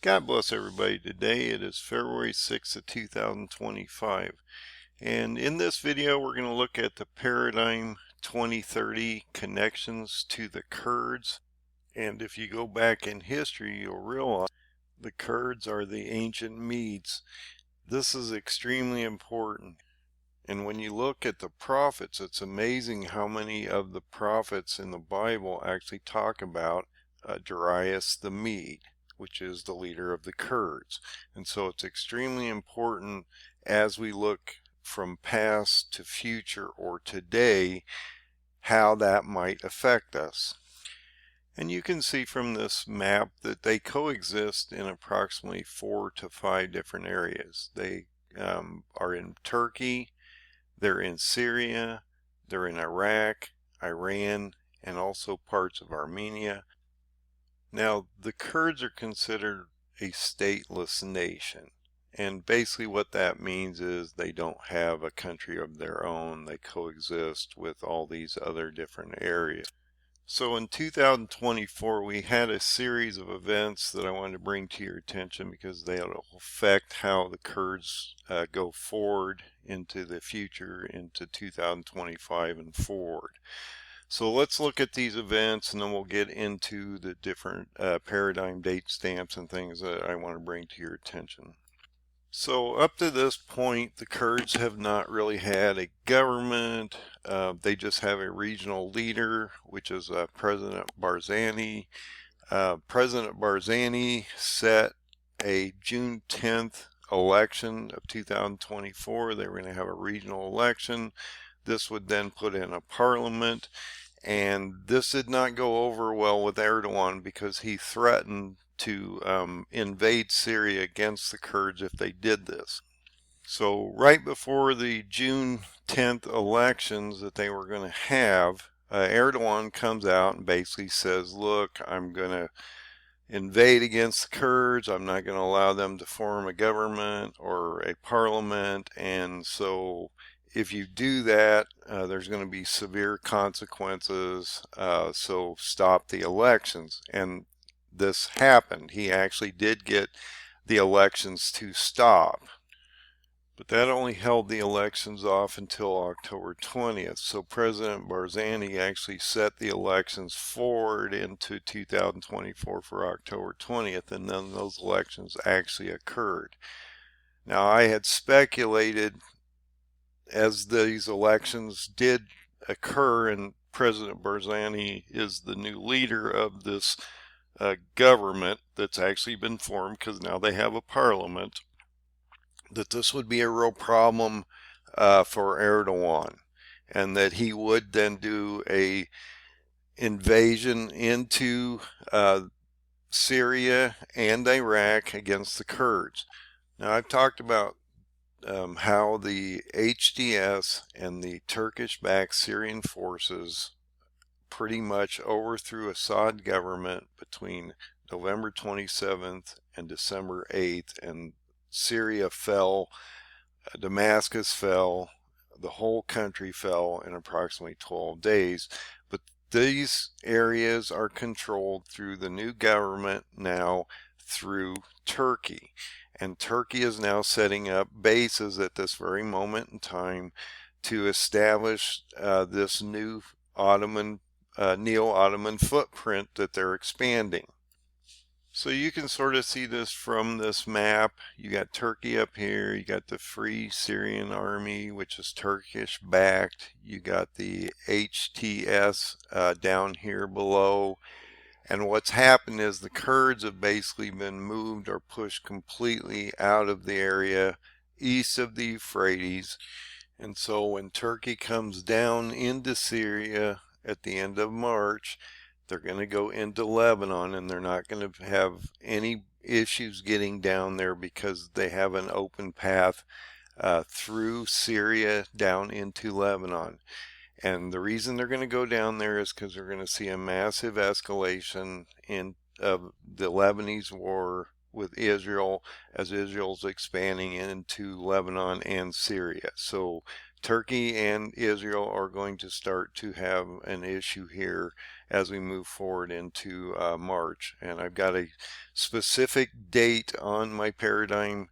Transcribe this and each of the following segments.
God bless everybody. Today it is February 6th of 2025, and in this video we're going to look at the paradigm 2030 connections to the Kurds. And if you go back in history, you'll realize the Kurds are the ancient Medes. This is extremely important. And when you look at the prophets, it's amazing how many of the prophets in the Bible actually talk about Darius the Mede, which is the leader of the Kurds. And so it's extremely important as we look from past to future or today how that might affect us. And you can see from this map that they coexist in approximately 4 to 5 different areas. They are in Turkey, they're in Syria, they're in Iraq, Iran, and also parts of Armenia. Now, the Kurds are considered a stateless nation, and basically what that means is they don't have a country of their own. They coexist with all these other different areas. So in 2024, we had a series of events that I wanted to bring to your attention because they'll affect how the Kurds go forward into the future, into 2025 and forward. So let's look at these events, and then we'll get into the different paradigm date stamps and things that I want to bring to your attention. So up to this point, the Kurds have not really had a government. They just have a regional leader, which is President Barzani. President Barzani set a June 10th election of 2024. They were going to have a regional election. This would then put in a parliament, and this did not go over well with Erdogan because he threatened to invade Syria against the Kurds if they did this. So right before the June 10th elections that they were going to have, Erdogan comes out and basically says, look, I'm going to invade against the Kurds. I'm not going to allow them to form a government or a parliament, and so if you do that, there's going to be severe consequences, so stop the elections. And this happened. He actually did get the elections to stop. But that only held the elections off until October 20th. So President Barzani actually set the elections forward into 2024 for October 20th, and then those elections actually occurred. Now, I had speculated as these elections did occur, and President Barzani is the new leader of this government that's actually been formed because now they have a parliament, that this would be a real problem for Erdogan, and that he would then do a invasion into Syria and Iraq against the Kurds. Now, I've talked about how the HDS and the Turkish-backed Syrian forces pretty much overthrew Assad government between November 27th and December 8th, and Syria fell, Damascus fell, the whole country fell in approximately 12 days. But these areas are controlled through the new government now through Turkey. And Turkey is now setting up bases at this very moment in time to establish this new neo-Ottoman footprint that they're expanding. So you can sort of see this from this map. You got Turkey up here, you got the Free Syrian Army, which is Turkish backed, you got the HTS down here below. And what's happened is the Kurds have basically been moved or pushed completely out of the area east of the Euphrates. And so when Turkey comes down into Syria at the end of March, they're going to go into Lebanon, and they're not going to have any issues getting down there because they have an open path through Syria down into Lebanon. And the reason they're going to go down there is because they're going to see a massive escalation of the Lebanese war with Israel as Israel's expanding into Lebanon and Syria. So Turkey and Israel are going to start to have an issue here as we move forward into March. And I've got a specific date on my paradigm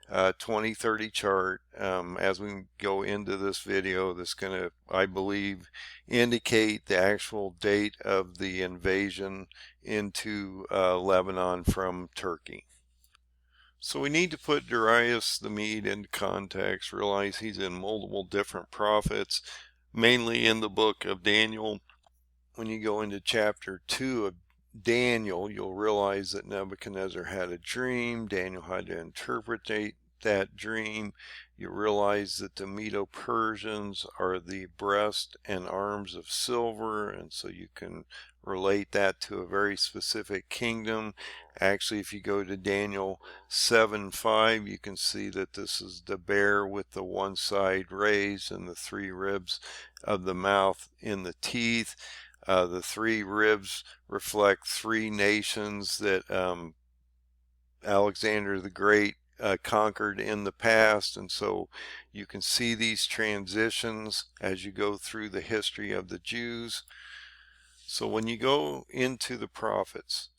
2030 chart as we go into this video that's going to, I believe, indicate the actual date of the invasion into Lebanon from Turkey. So we need to put Darius the Mede into context, realize he's in multiple different prophets, mainly in the book of Daniel. When you go into chapter 2 of Daniel, you'll realize that Nebuchadnezzar had a dream. Daniel had to interpret that dream. You realize that the Medo-Persians are the breast and arms of silver, and so you can relate that to a very specific kingdom. Actually, if you go to Daniel 7:5, you can see that this is the bear with the one side raised and the 3 ribs of the mouth in the teeth. The 3 ribs reflect 3 nations that Alexander the Great conquered in the past, and so you can see these transitions as you go through the history of the Jews. So when you go into the prophets,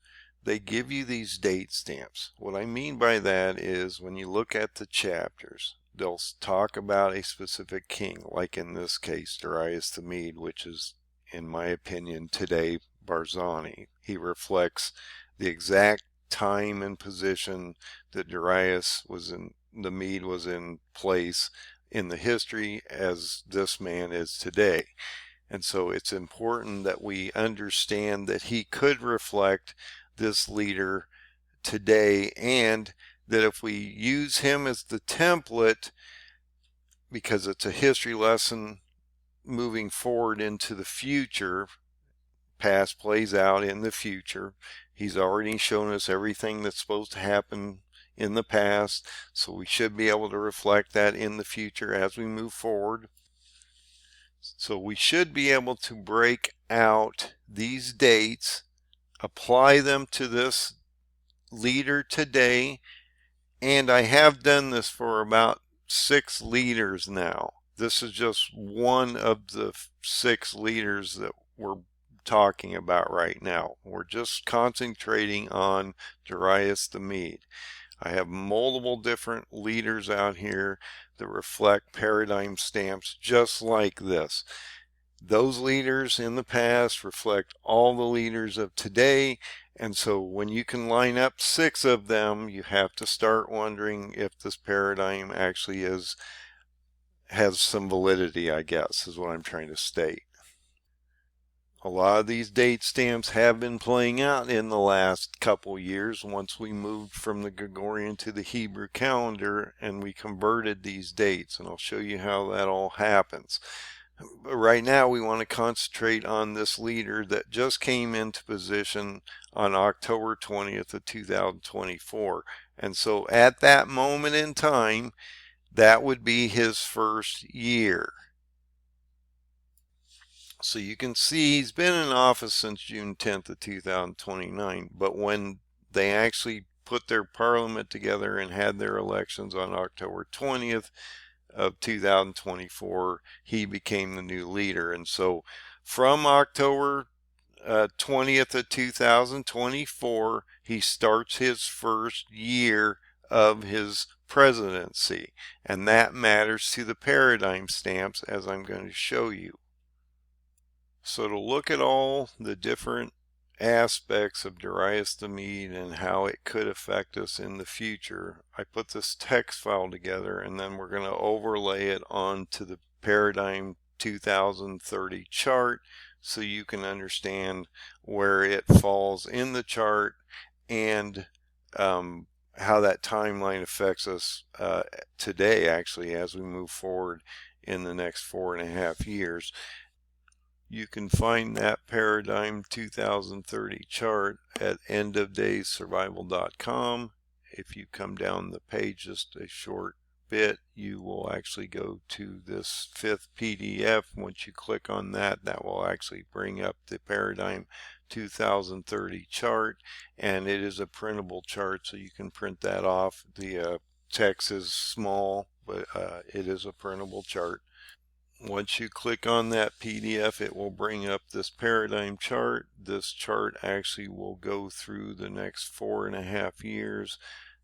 they give you these date stamps. What I mean by that is when you look at the chapters, they'll talk about a specific king, like in this case Darius the Mede, which is, in my opinion, today Barzani. He reflects the exact time and position that Darius was in, the Mede was in place in the history as this man is today. And so it's important that we understand that he could reflect this leader today, and that if we use him as the template, because it's a history lesson moving forward into the future, past plays out in the future. He's already shown us everything that's supposed to happen in the past, so we should be able to reflect that in the future as we move forward. So we should be able to break out these dates, apply them to this leader today, and I have done this for about 6 leaders now. This is just one of the 6 leaders that we're talking about right now. We're just concentrating on Darius the Mede. I have multiple different leaders out here that reflect paradigm stamps just like this. Those leaders in the past reflect all the leaders of today, and so when you can line up 6 of them, you have to start wondering if this paradigm actually has some validity, I guess, is what I'm trying to state. A lot of these date stamps have been playing out in the last couple years once we moved from the Gregorian to the Hebrew calendar and we converted these dates, and I'll show you how that all happens. But right now we want to concentrate on this leader that just came into position on October 20th of 2024. And so at that moment in time, that would be his first year. So you can see he's been in office since June 10th of 2029, but when they actually put their parliament together and had their elections on October 20th of 2024, he became the new leader. And so from October 20th of 2024, he starts his first year of his presidency, and that matters to the paradigm stamps, as I'm going to show you. So to look at all the different aspects of Darius the Mede and how it could affect us in the future, I put this text file together, and then we're going to overlay it onto the paradigm 2030 chart so you can understand where it falls in the chart and how that timeline affects us today, actually, as we move forward in the next 4.5 years. You can find that paradigm 2030 chart at endofdayssurvival.com. If you come down the page just a short bit, you will actually go to this 5th PDF. Once you click on that, that will actually bring up the paradigm 2030 chart, and it is a printable chart, so you can print that off. The text is small, but it is a printable chart. Once you click on that PDF, it will bring up this paradigm chart. This chart actually will go through the next 4.5 years,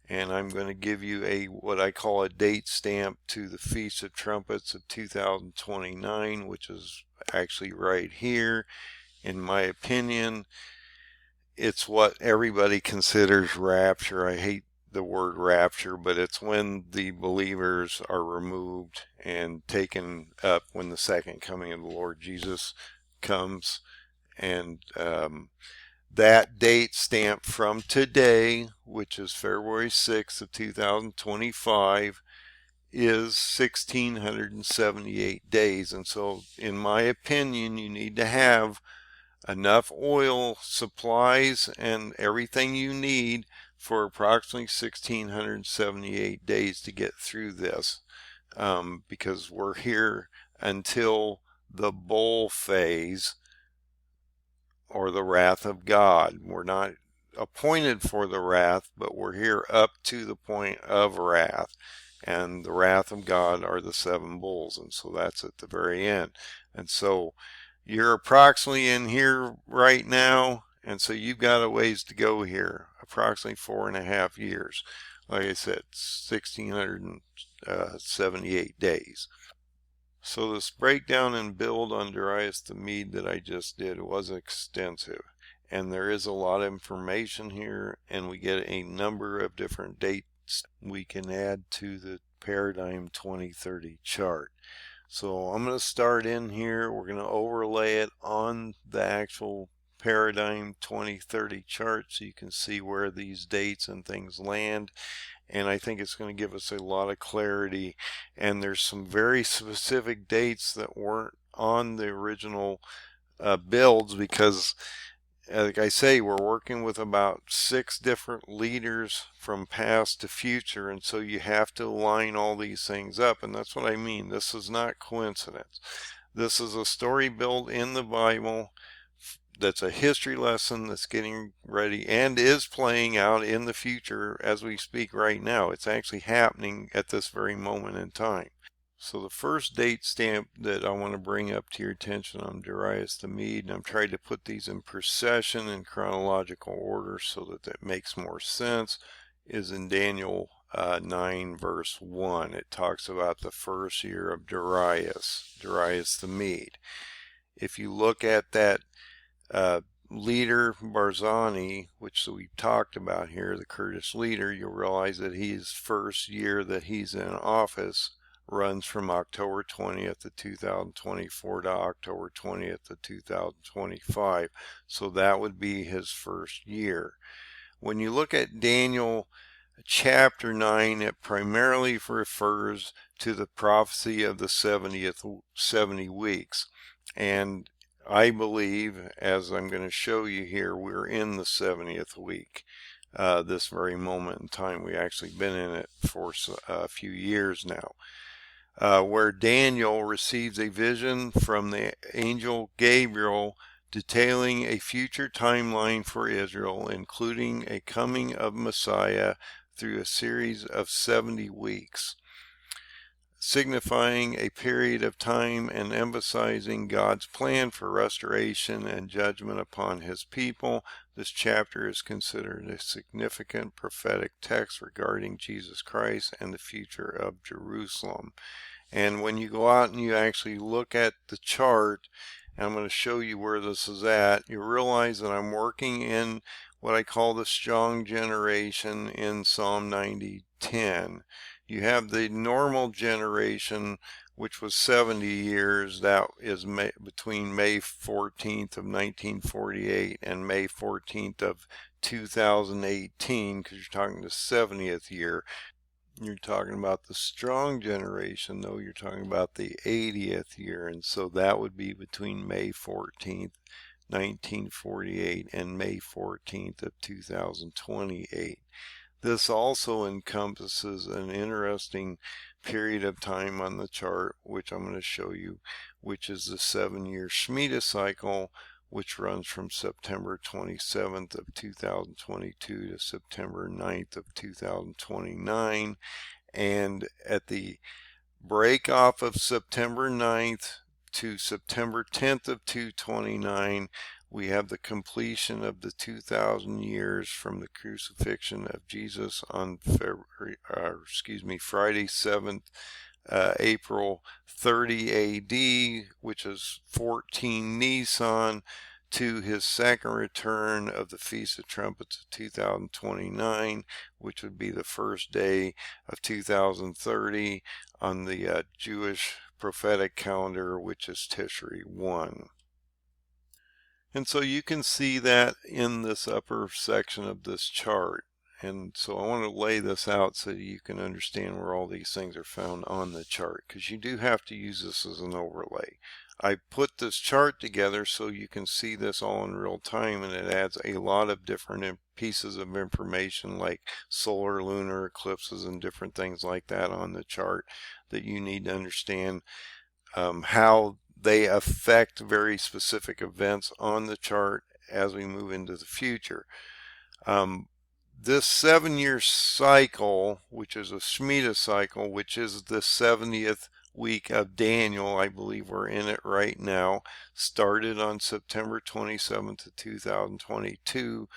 and I'm going to give you what I call a date stamp to the Feast of Trumpets of 2029, which is actually right here. In my opinion, it's what everybody considers rapture. I hate the word rapture, but it's when the believers are removed and taken up when the second coming of the Lord Jesus comes. And that date stamp from today, which is February 6th of 2025, is 1678 days. And so in my opinion, you need to have enough oil, supplies, and everything you need for approximately 1678 days to get through this, because we're here until the bowl phase, or the wrath of God. We're not appointed for the wrath, but we're here up to the point of wrath, and the wrath of God are the 7 bulls, and so that's at the very end. And so you're approximately in here right now, and so you've got a ways to go here, approximately 4.5 years. Like I said, 1678 days. So this breakdown and build on Darius the Mede that I just did was extensive, and there is a lot of information here, and we get a number of different dates we can add to the Paradigm 2030 chart. So I'm going to start in here. We're going to overlay it on the actual Paradigm 2030 chart so you can see where these dates and things land. And I think it's going to give us a lot of clarity. And there's some very specific dates that weren't on the original builds, because like I say, we're working with about 6 different leaders from past to future, and so you have to line all these things up, and that's what I mean. This is not coincidence. This is a story built in the Bible that's a history lesson that's getting ready and is playing out in the future as we speak right now. It's actually happening at this very moment in time. So the first date stamp that I want to bring up to your attention on Darius the Mede, and I'm trying to put these in precession in chronological order so that that makes more sense, is in Daniel 9 verse 1. It talks about the first year of Darius the Mede. If you look at that leader Barzani, which we've talked about here, the Kurdish leader, you'll realize that his first year that he's in office runs from October 20th of 2024 to October 20th of 2025. So that would be his first year. When you look at Daniel chapter 9, it primarily refers to the prophecy of the 70 weeks. And I believe, as I'm going to show you here, we're in the 70th week this very moment in time. We've actually been in it for a few years now, where Daniel receives a vision from the angel Gabriel detailing a future timeline for Israel, including a coming of Messiah through a series of 70 weeks. Signifying a period of time and emphasizing God's plan for restoration and judgment upon his people. This chapter is considered a significant prophetic text regarding Jesus Christ and the future of Jerusalem. And when you go out and you actually look at the chart, and I'm going to show you where this is at, you realize that I'm working in what I call the strong generation in Psalm 90:10. You have the normal generation, which was 70 years. That is between May 14th of 1948 and May 14th of 2018, because you're talking the 70th year. You're talking about the strong generation, though. You're talking about the 80th year, and so that would be between May 14th, 1948 and May 14th of 2028. This also encompasses an interesting period of time on the chart, which I'm going to show you, which is the 7-year Shemitah cycle, which runs from September 27th of 2022 to September 9th of 2029. And at the break off of September 9th to September 10th of 229, we have the completion of the 2,000 years from the crucifixion of Jesus on Friday 7th April 30 AD, which is 14 Nisan, to his second return of the Feast of Trumpets of 2029, which would be the first day of 2030 on the Jewish prophetic calendar, which is Tishri 1. And so you can see that in this upper section of this chart. And so I want to lay this out so you can understand where all these things are found on the chart, because you do have to use this as an overlay. I put this chart together so you can see this all in real time, and it adds a lot of different pieces of information like solar, lunar eclipses and different things like that on the chart that you need to understand how they affect very specific events on the chart as we move into the future. This 7-year cycle, which is a Shemitah cycle, which is the 70th week of Daniel, I believe we're in it right now, started on September 27th of 2022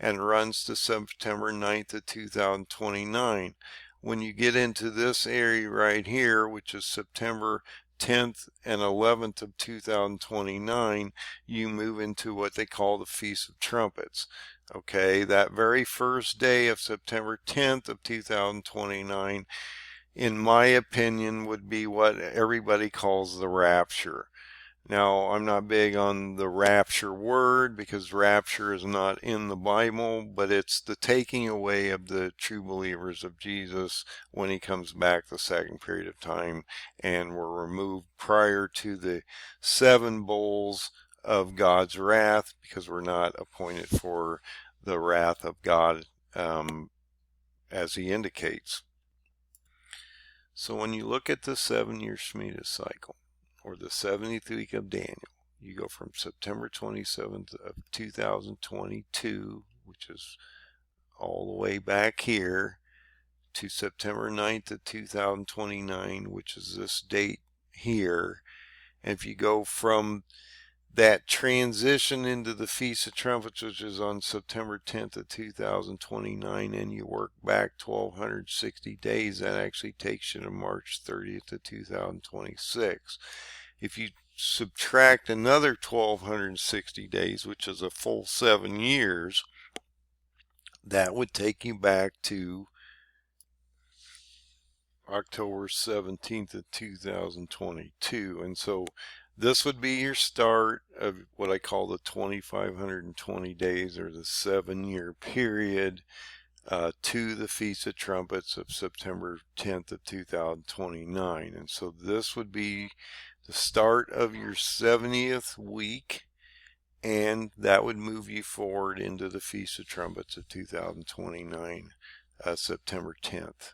and runs to September 9th of 2029. When you get into this area right here, which is September 10th and 11th of 2029, you move into what they call the Feast of Trumpets. Okay, that very first day of September 10th of 2029, in my opinion, would be what everybody calls the rapture. Now, I'm not big on the rapture word because rapture is not in the Bible, but it's the taking away of the true believers of Jesus when he comes back the second period of time, and we're removed prior to the 7 bowls of God's wrath, because we're not appointed for the wrath of God as he indicates. So when you look at the 7-year Shemitah cycle, or the 70th week of Daniel, you go from September 27th of 2022, which is all the way back here, to September 9th of 2029, which is this date here. And if you go from that transition into the Feast of Trumpets, which is on September 10th of 2029, and you work back 1,260 days, that actually takes you to March 30th of 2026. If you subtract another 1,260 days, which is a full 7 years, that would take you back to October 17th of 2022. And so this would be your start of what I call the 2,520 days, or the 7-year period, to the Feast of Trumpets of September 10th of 2029. And so this would be the start of your 70th week, and that would move you forward into the Feast of Trumpets of 2029, September 10th.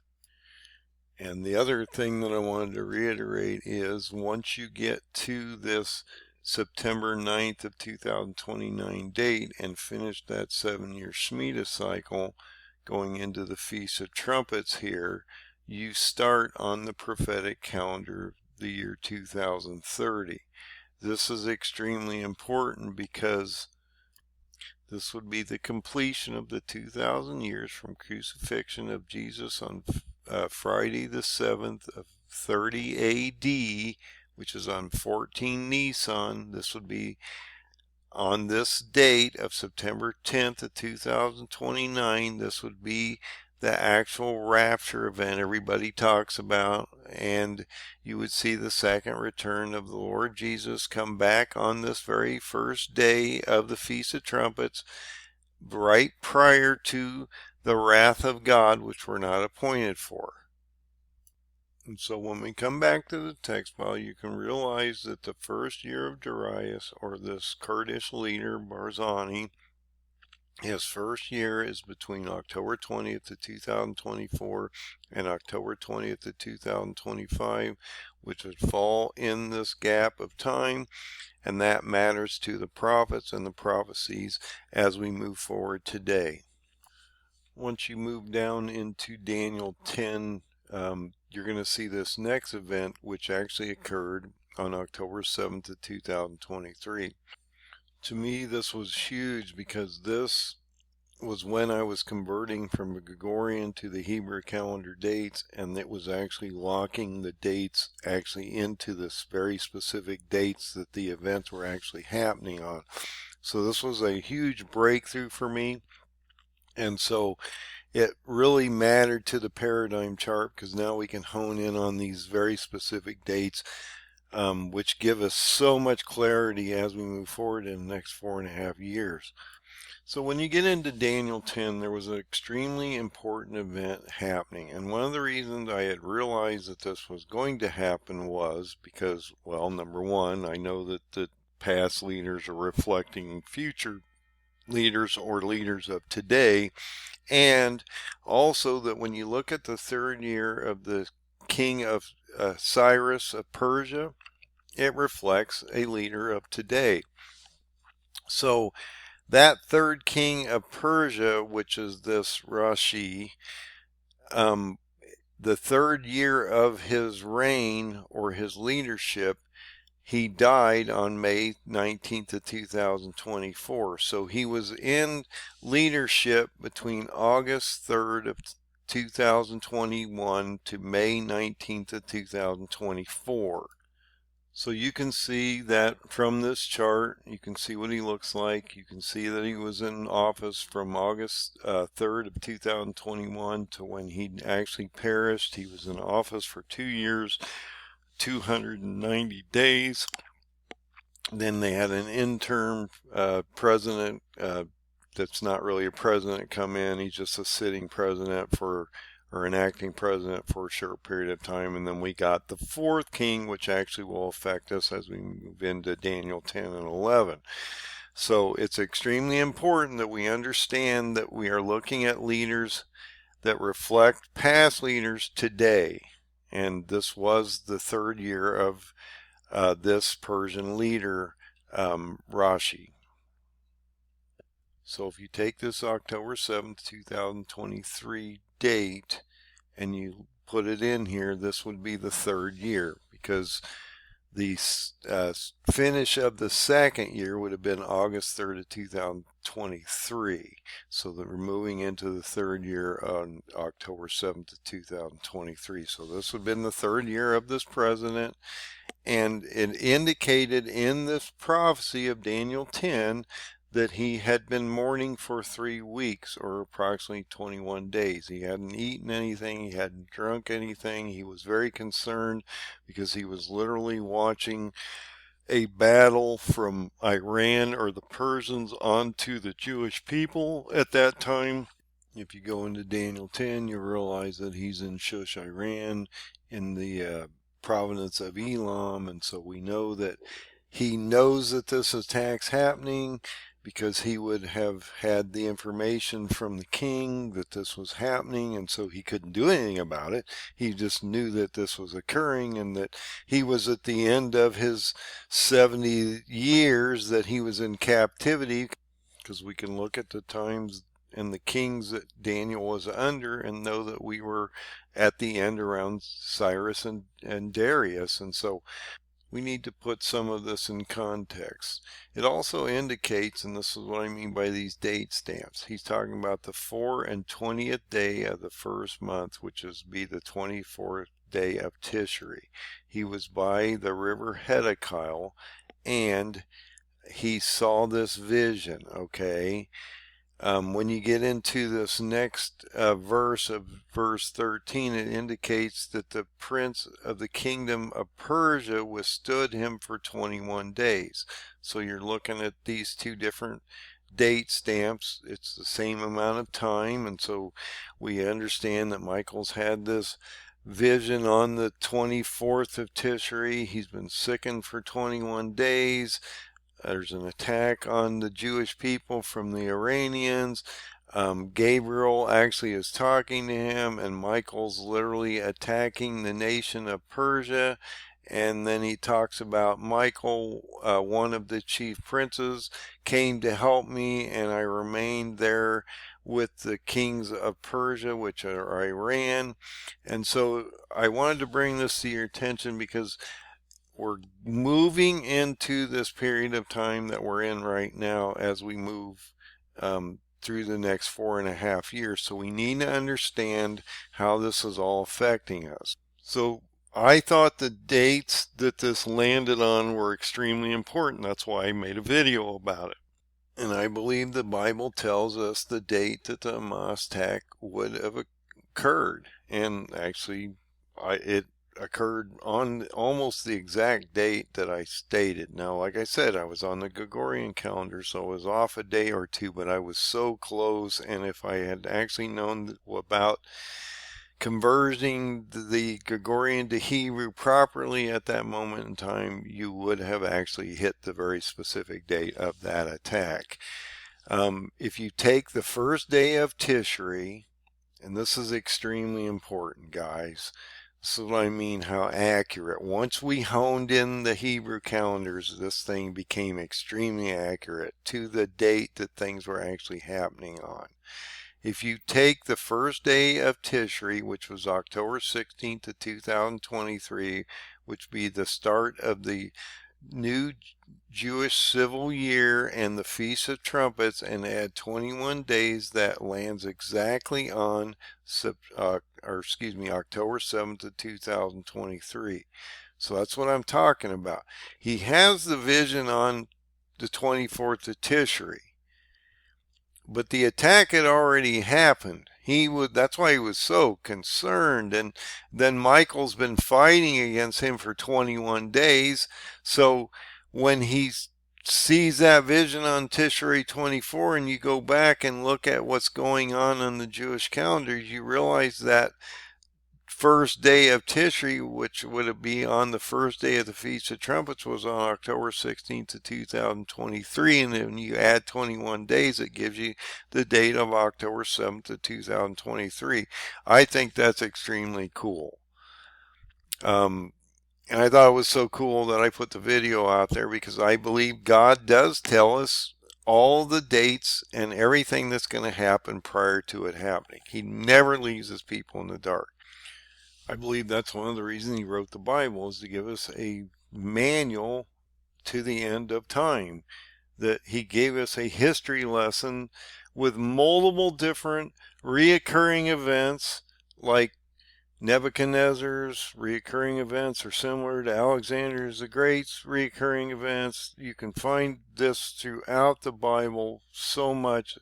And the other thing that I wanted to reiterate is, once you get to this September 9th of 2029 date and finish that 7-year Shemitah cycle, going into the Feast of Trumpets here, you start on the prophetic calendar the year 2030. This is extremely important because this would be the completion of the 2,000 years from crucifixion of Jesus on Friday the 7th of 30 AD, which is on 14 Nisan. This would be on this date of September 10th of 2029. This would be the actual rapture event everybody talks about, and you would see the second return of the Lord Jesus come back on this very first day of the Feast of Trumpets, right prior to the wrath of God, which we're not appointed for. And so when we come back to the text file, you can realize that the first year of Darius, or this Kurdish leader Barzani, his first year is between October 20th of 2024 and October 20th of 2025, which would fall in this gap of time, and that matters to the prophets and the prophecies as we move forward today. Once you move down into Daniel 10, you're going to see this next event, which actually occurred on October 7th of 2023. To me, this was huge because this was when I was converting from the Gregorian to the Hebrew calendar dates, and it was actually locking the dates actually into this very specific dates that the events were actually happening on. So this was a huge breakthrough for me, and so it really mattered to the paradigm chart because now we can hone in on these very specific dates, which give us so much clarity as we move forward in the next 4.5 years. So when you get into Daniel 10, there was an extremely important event happening. And one of the reasons I had realized that this was going to happen was because, well, number one, I know that the past leaders are reflecting future leaders or leaders of today. And also that when you look at the third year of the king of Cyrus of Persia, it reflects a leader of today. So that third king of Persia, which is this Rashi, the third year of his reign or his leadership, he died on May 19th of 2024. So he was in leadership between August 3rd of 2021 to May 19th of 2024. So you can see that from this chart, you can see what he looks like. You can see that he was in office from August 3rd of 2021 to when he actually perished. He was in office for 2 years, 290 days. Then they had an interim president that's not really a president come in. He's just a sitting president or an acting president for a short period of time. And then we got the fourth king, which actually will affect us as we move into Daniel 10 and 11. So it's extremely important that we understand that we are looking at leaders that reflect past leaders today. And this was the third year of this Persian leader, Rashi. So if you take this October 7th, 2023 date and you put it in here, this would be the third year, because the finish of the second year would have been August 3rd of 2023. So that we're moving into the third year on October 7th of 2023. So this would have been the third year of this president. And it indicated in this prophecy of Daniel 10 that he had been mourning for 3 weeks, or approximately 21 days. He hadn't eaten anything, he hadn't drunk anything. He was very concerned because he was literally watching a battle from Iran or the Persians onto the Jewish people at that time. If you go into Daniel 10, you realize that he's in Shush, Iran, in the province of Elam, and so we know that he knows that this attack's happening, because he would have had the information from the king that this was happening, and so he couldn't do anything about it. He just knew that this was occurring and that he was at the end of his 70 years that he was in captivity, because we can look at the times and the kings that Daniel was under and know that we were at the end around Cyrus and Darius, and so we need to put some of this in context. It also indicates, and this is what I mean by these date stamps, he's talking about the 4 and 20th day of the first month, which is be the 24th day of Tishri. He was by the river Hedekyle, and he saw this vision, okay? When you get into this next verse of verse 13, it indicates that the prince of the kingdom of Persia withstood him for 21 days. So you're looking at these two different date stamps. It's the same amount of time, and so we understand that Michael's had this vision on the 24th of Tishri. He's been sickened for 21 days. There's an attack on the Jewish people from the Iranians. Gabriel actually is talking to him, and Michael's literally attacking the nation of Persia. And then he talks about Michael, one of the chief princes, came to help me, and I remained there with the kings of Persia, which are Iran. And so I wanted to bring this to your attention because we're moving into this period of time that we're in right now as we move through the next 4.5 years. So we need to understand how this is all affecting us. So I thought the dates that this landed on were extremely important. That's why I made a video about it. And I believe the Bible tells us the date that the Hamas attack would have occurred. And actually, it occurred on almost the exact date that I stated. Now, like I said, I was on the Gregorian calendar, so I was off a day or two, but I was so close. And if I had actually known about converting the Gregorian to Hebrew properly at that moment in time, you would have actually hit the very specific date of that attack. If you take the first day of Tishri, and this is extremely important, guys. This is what I mean, how accurate. Once we honed in the Hebrew calendars, this thing became extremely accurate to the date that things were actually happening on. If you take the first day of Tishri, which was October 16th of 2023, which would be the start of the new Jewish civil year and the Feast of Trumpets, and add 21 days, that lands exactly on October 7th of 2023. So that's what I'm talking about. He has the vision on the 24th of Tishri, but the attack had already happened. That's why he was so concerned. And then Michael's been fighting against him for 21 days. So when he sees that vision on Tishri 24, and you go back and look at what's going on the Jewish calendar, you realize that first day of Tishri, which would be on the first day of the Feast of Trumpets, was on October 16th of 2023, and then you add 21 days, it gives you the date of October 7th of 2023. I think that's extremely cool. And I thought it was so cool that I put the video out there, because I believe God does tell us all the dates and everything that's going to happen prior to it happening. He never leaves his people in the dark. I believe that's one of the reasons he wrote the Bible, is to give us a manual to the end of time. That he gave us a history lesson with multiple different reoccurring events, like Nebuchadnezzar's reoccurring events are similar to Alexander the Great's reoccurring events. You can find this throughout the Bible so much.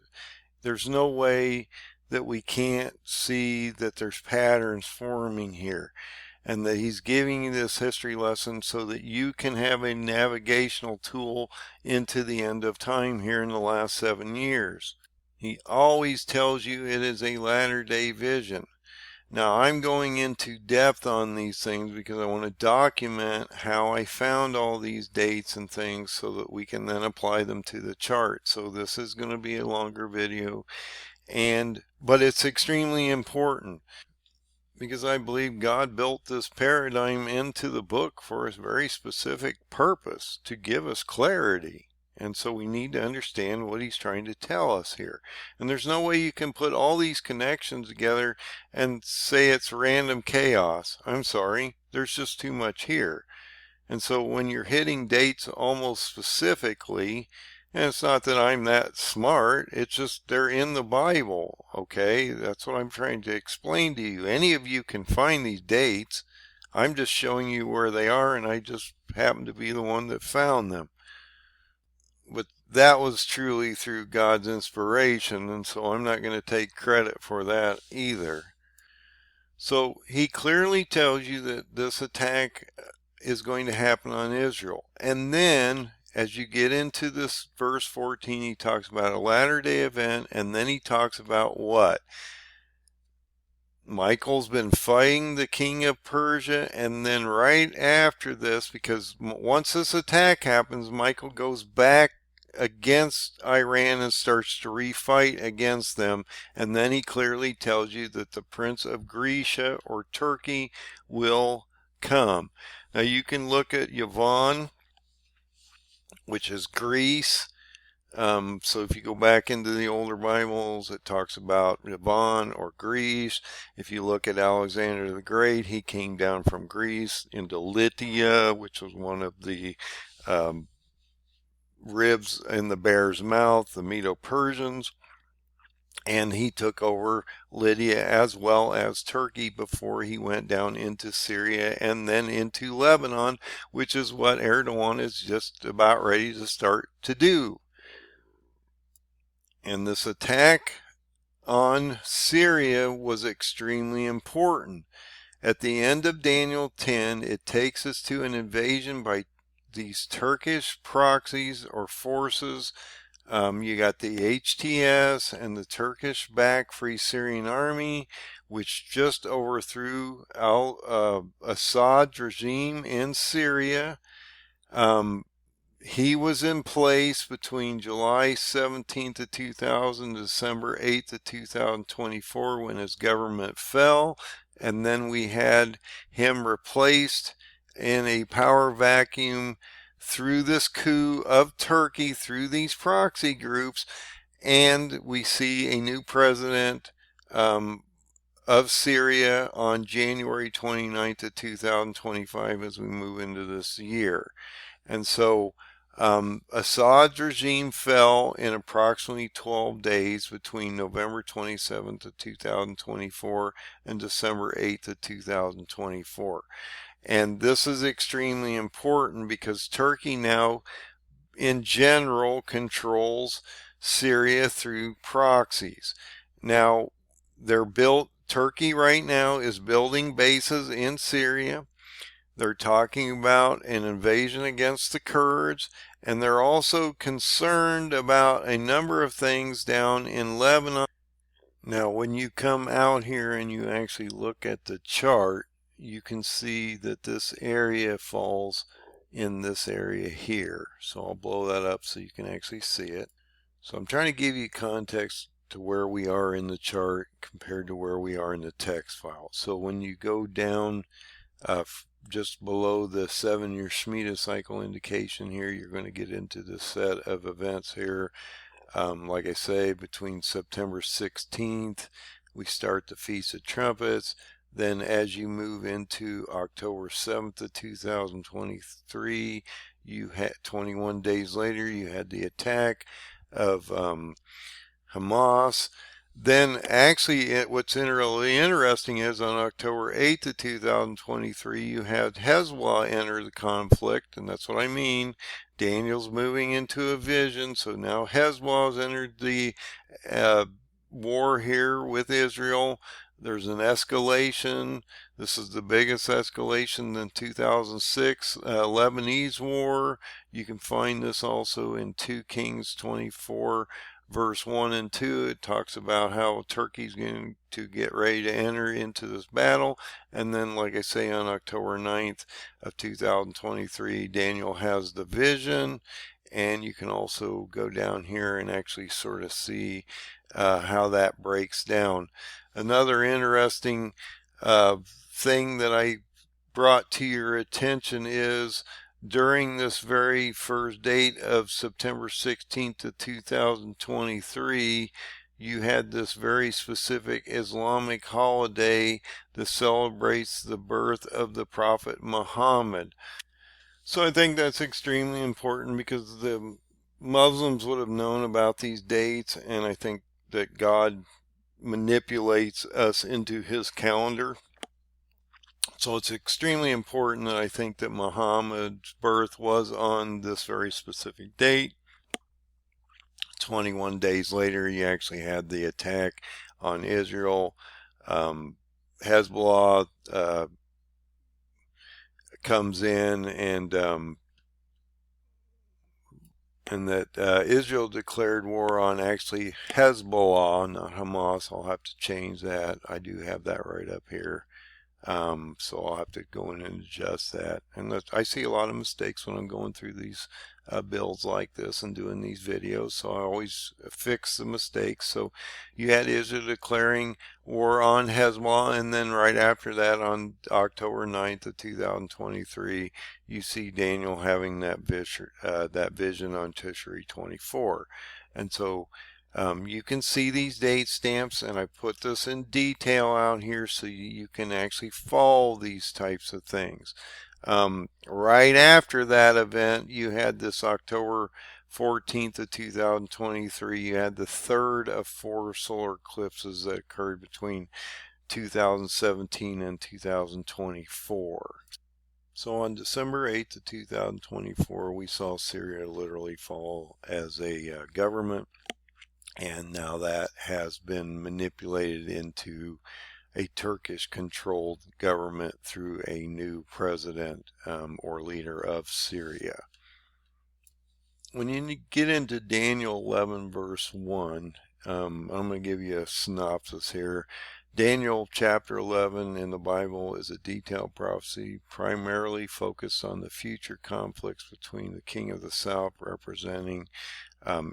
There's no way that we can't see that there's patterns forming here, and that he's giving you this history lesson so that you can have a navigational tool into the end of time here in the last 7 years. He always tells you it is a latter-day vision. Now, I'm going into depth on these things because I want to document how I found all these dates and things so that we can then apply them to the chart. So this is going to be a longer video, but it's extremely important, because I believe God built this paradigm into the book for a very specific purpose, to give us clarity. And so we need to understand what he's trying to tell us here. And there's no way you can put all these connections together and say it's random chaos. I'm sorry, there's just too much here. And so when you're hitting dates almost specifically, and it's not that I'm that smart, it's just they're in the Bible, okay? That's what I'm trying to explain to you. Any of you can find these dates. I'm just showing you where they are, and I just happen to be the one that found them. But that was truly through God's inspiration, and so I'm not going to take credit for that either. So he clearly tells you that this attack is going to happen on Israel. And then, as you get into this verse 14, he talks about a latter-day event, and then he talks about what? Michael's been fighting the king of Persia, and then right after this, because once this attack happens, Michael goes back against Iran and starts to refight against them, and then he clearly tells you that the prince of Grecia or Turkey will come. Now you can look at Yavon, which is Greece, So if you go back into the older Bibles, it talks about Iran or Greece. If you look at Alexander the Great, he came down from Greece into Lydia, which was one of the ribs in the bear's mouth, the Medo-Persians. And he took over Lydia as well as Turkey before he went down into Syria and then into Lebanon, which is what Erdogan is just about ready to start to do. And this attack on Syria was extremely important. At the end of Daniel 10, it takes us to an invasion by these Turkish proxies or forces. You got the HTS and the Turkish-backed Free Syrian Army, which just overthrew Assad's regime in Syria. He was in place between July 17th of 2000 and December 8th of 2024 when his government fell, and then we had him replaced in a power vacuum through this coup of Turkey, through these proxy groups, and we see a new president of Syria on January 29th of 2025 as we move into this year. And so Assad's regime fell in approximately 12 days between November 27th of 2024 and December 8th of 2024. And this is extremely important because Turkey now, in general, controls Syria through proxies. Now, Turkey right now is building bases in Syria. They're talking about an invasion against the Kurds, and they're also concerned about a number of things down in Lebanon. Now, when you come out here and you actually look at the chart, you can see that this area falls in this area here. So I'll blow that up so you can actually see it. So I'm trying to give you context to where we are in the chart compared to where we are in the text file. So when you go down just below the 7-year Shemitah cycle indication here, you're going to get into the set of events here. Like I say, between September 16th, we start the Feast of Trumpets. Then as you move into October 7th of 2023, you had 21 days later, you had the attack of Hamas. Then actually what's really interesting is on October 8th of 2023, you had Hezbollah enter the conflict, and that's what I mean. Daniel's moving into a vision, so now Hezbollah's entered the war here with Israel. There's an escalation. This is the biggest escalation in 2006 Lebanese war. You can find this also in 2 Kings 24 verse 1 and 2. It talks about how Turkey's going to get ready to enter into this battle. And then, like I say, on October 9th of 2023, Daniel has the vision. And you can also go down here and actually sort of see how that breaks down. Another interesting thing that I brought to your attention is during this very first date of September 16th of 2023, you had this very specific Islamic holiday that celebrates the birth of the Prophet Muhammad. So I think that's extremely important because the Muslims would have known about these dates, and I think that God manipulates us into his calendar. So it's extremely important that I think that Muhammad's birth was on this very specific date. 21 days later, you actually had the attack on Israel. Hezbollah comes in and that Israel declared war on actually Hezbollah, not Hamas. I'll have to change that. I do have that right up here. So I'll have to go in and adjust that. And I see a lot of mistakes when I'm going through these builds like this and doing these videos, so I always fix the mistakes. So you had Israel declaring war on Hezbollah, and then right after that, on October 9th of 2023, you see Daniel having that vision on Tishri 24. And so you can see these date stamps, and I put this in detail out here so you can actually follow these types of things. Right after that event, you had this October 14th of 2023, you had the third of 4 solar eclipses that occurred between 2017 and 2024. So on December 8th of 2024, we saw Syria literally fall as a government, and now that has been manipulated into a Turkish-controlled government through a new president or leader of Syria. When you get into Daniel 11 verse 1, I'm going to give you a synopsis here. Daniel chapter 11 in the Bible is a detailed prophecy primarily focused on the future conflicts between the king of the south, representing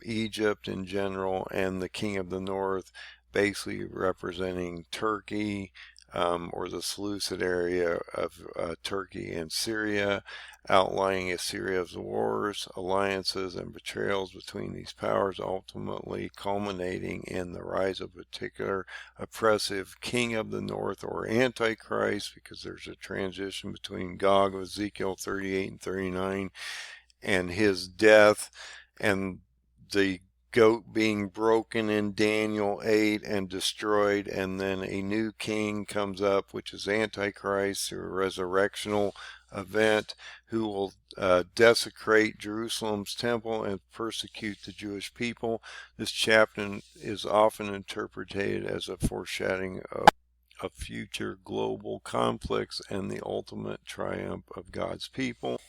Egypt in general, and the king of the north, basically representing Turkey, or the Seleucid area of Turkey and Syria, outlining a series of wars, alliances, and betrayals between these powers, ultimately culminating in the rise of a particular oppressive king of the north, or Antichrist, because there's a transition between Gog of Ezekiel 38 and 39 and his death, and the goat being broken in Daniel 8 and destroyed, and then a new king comes up, which is Antichrist, through a resurrectional event, who will desecrate Jerusalem's temple and persecute the Jewish people. This chapter is often interpreted as a foreshadowing of future global conflicts and the ultimate triumph of God's people.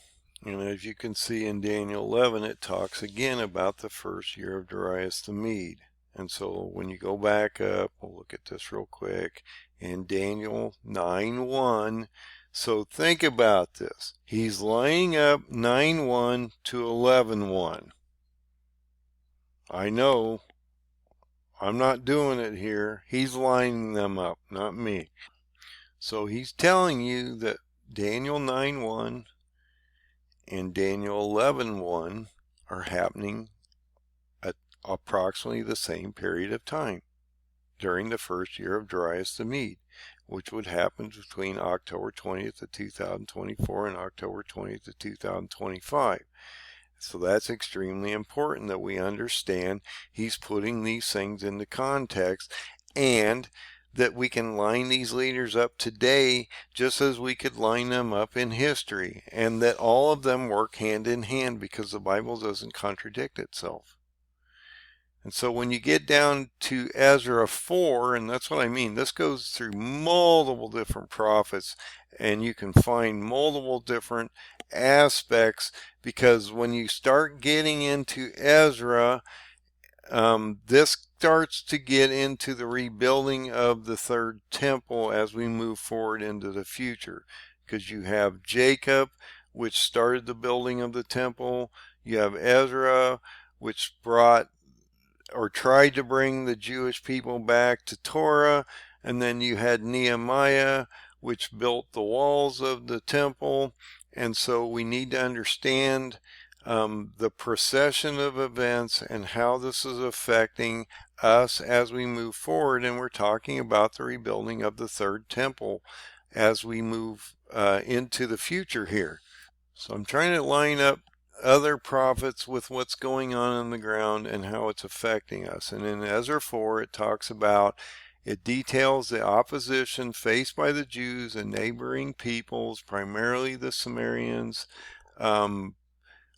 And as you can see in Daniel 11, it talks again about the first year of Darius the Mede. And so when you go back up, we'll look at this real quick, in Daniel 9:1. So think about this. He's lining up 9:1 to 11:1. I know I'm not doing it here. He's lining them up, not me. So he's telling you that Daniel 9:1 and Daniel 11:1 are happening at approximately the same period of time during the first year of Darius the Mede, which would happen between October 20th of 2024 and October 20th of 2025. So that's extremely important that we understand he's putting these things into context, and that we can line these leaders up today just as we could line them up in history, and that all of them work hand in hand because the Bible doesn't contradict itself. And so when you get down to Ezra 4, and that's what I mean, this goes through multiple different prophets, and you can find multiple different aspects, because when you start getting into Ezra, this starts to get into the rebuilding of the third temple as we move forward into the future, because you have Jacob, which started the building of the temple. You have Ezra, which brought or tried to bring the Jewish people back to Torah, and then you had Nehemiah, which built the walls of the temple. And so we need to understand the procession of events and how this is affecting us as we move forward. And we're talking about the rebuilding of the third temple as we move into the future here. So I'm trying to line up other prophets with what's going on the ground and how it's affecting us. And in Ezra 4, it details the opposition faced by the Jews and neighboring peoples, primarily the Sumerians,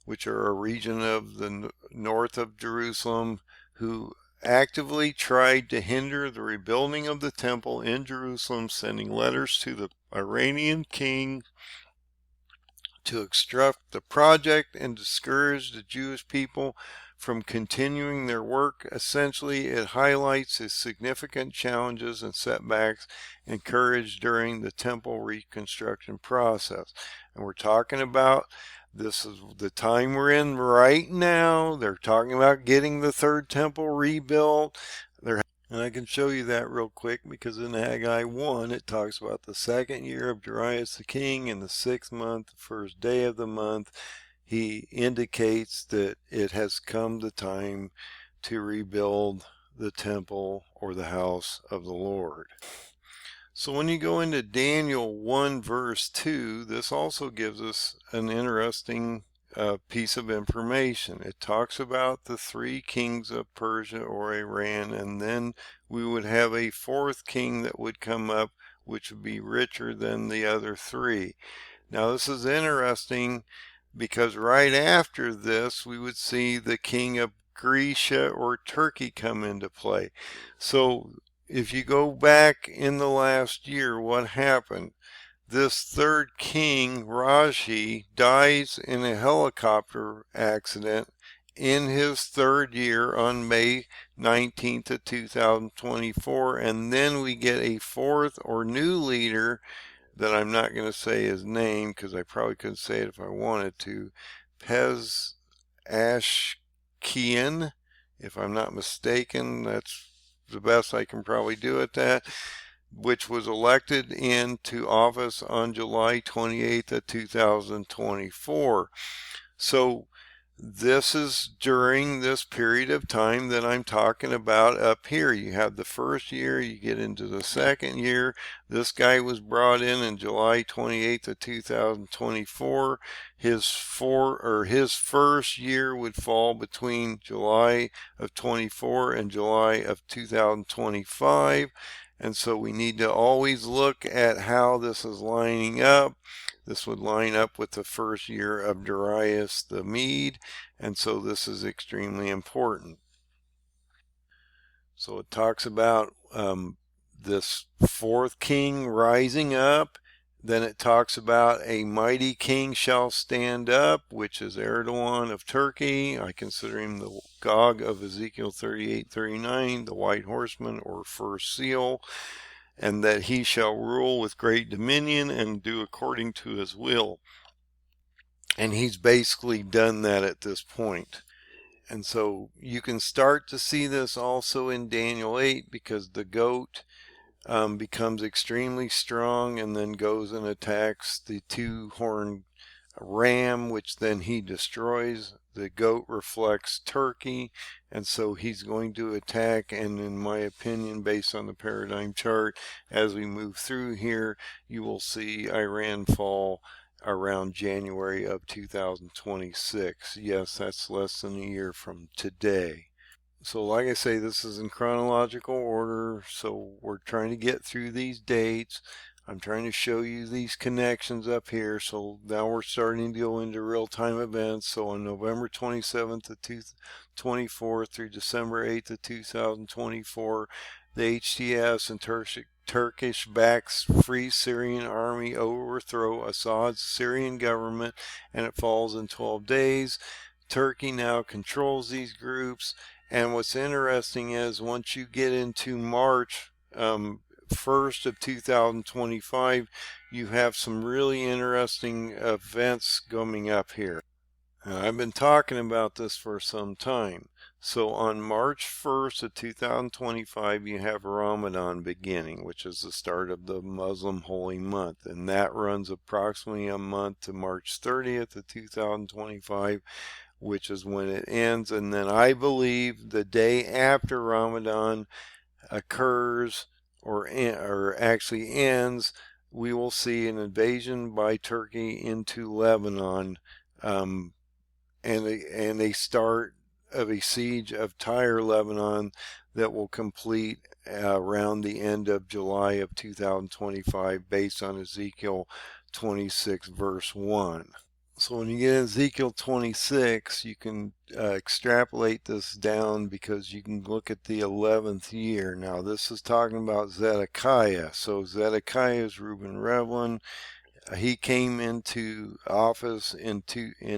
which are a region of the north of Jerusalem, who actively tried to hinder the rebuilding of the temple in Jerusalem, sending letters to the Iranian king to obstruct the project and discourage the Jewish people from continuing their work. Essentially, it highlights the significant challenges and setbacks encouraged during the temple reconstruction process. And we're talking about, this is the time we're in right now. They're talking about getting the third temple rebuilt. And I can show you that real quick, because in Haggai 1 it talks about the second year of Darius the king, in the 6th month, the first day of the month. He indicates that it has come the time to rebuild the temple, or the house of the Lord. So when you go into Daniel 1 verse 2, this also gives us an interesting piece of information. It talks about the 3 kings of Persia or Iran, and then we would have a 4th king that would come up, which would be richer than the other 3. Now this is interesting, because right after this we would see the king of Grecia or Turkey come into play. So if you go back in the last year, what happened? This 3rd king, Raji, dies in a helicopter accident in his 3rd year on May 19th of 2024, and then we get a 4th or new leader that I'm not going to say his name, because I probably couldn't say it if I wanted to, Pezeshkian, if I'm not mistaken. That's the best I can probably do at that, which was elected into office on July 28th of 2024. So this is during this period of time that I'm talking about up here. You have the 1st year, you get into the 2nd year. This guy was brought in July 28th of 2024. His 1st year would fall between July of 24 and July of 2025. And so we need to always look at how this is lining up. This would line up with the 1st year of Darius the Mede, and so this is extremely important. So it talks about this 4th king rising up. Then it talks about a mighty king shall stand up, which is Erdogan of Turkey. I consider him the Gog of Ezekiel 38:39, the white horseman or first seal, and that he shall rule with great dominion and do according to his will. And he's basically done that at this point. And so you can start to see this also in Daniel 8, because the goat becomes extremely strong and then goes and attacks the 2-horned ram, which then he destroys. The goat reflects Turkey, and so he's going to attack. And in my opinion, based on the paradigm chart, as we move through here, you will see Iran fall around January of 2026. Yes, that's less than a year from today. So like I say, this is in chronological order, so we're trying to get through these dates. I'm trying to show you these connections up here. So now we're starting to go into real-time events. So on November 27th of 2024 through December 8th of 2024, the HTS and Turkish-backed Free Syrian Army overthrow Assad's Syrian government, and it falls in 12 days. Turkey now controls these groups. And what's interesting is, once you get into March 1st of 2025, you have some really interesting events coming up here. And I've been talking about this for some time. So on March 1st of 2025, you have Ramadan beginning, which is the start of the Muslim holy month. And that runs approximately a month to March 30th of 2025. Which is when it ends. And then I believe the day after Ramadan occurs, or actually ends, we will see an invasion by Turkey into Lebanon, and a start of a siege of Tyre, Lebanon, that will complete around the end of July of 2025, based on Ezekiel 26 verse 1. So when you get Ezekiel 26, you can extrapolate this down, because you can look at the 11th year. Now this is talking about Zedekiah. So Zedekiah is Reuben Revlin. He came into office in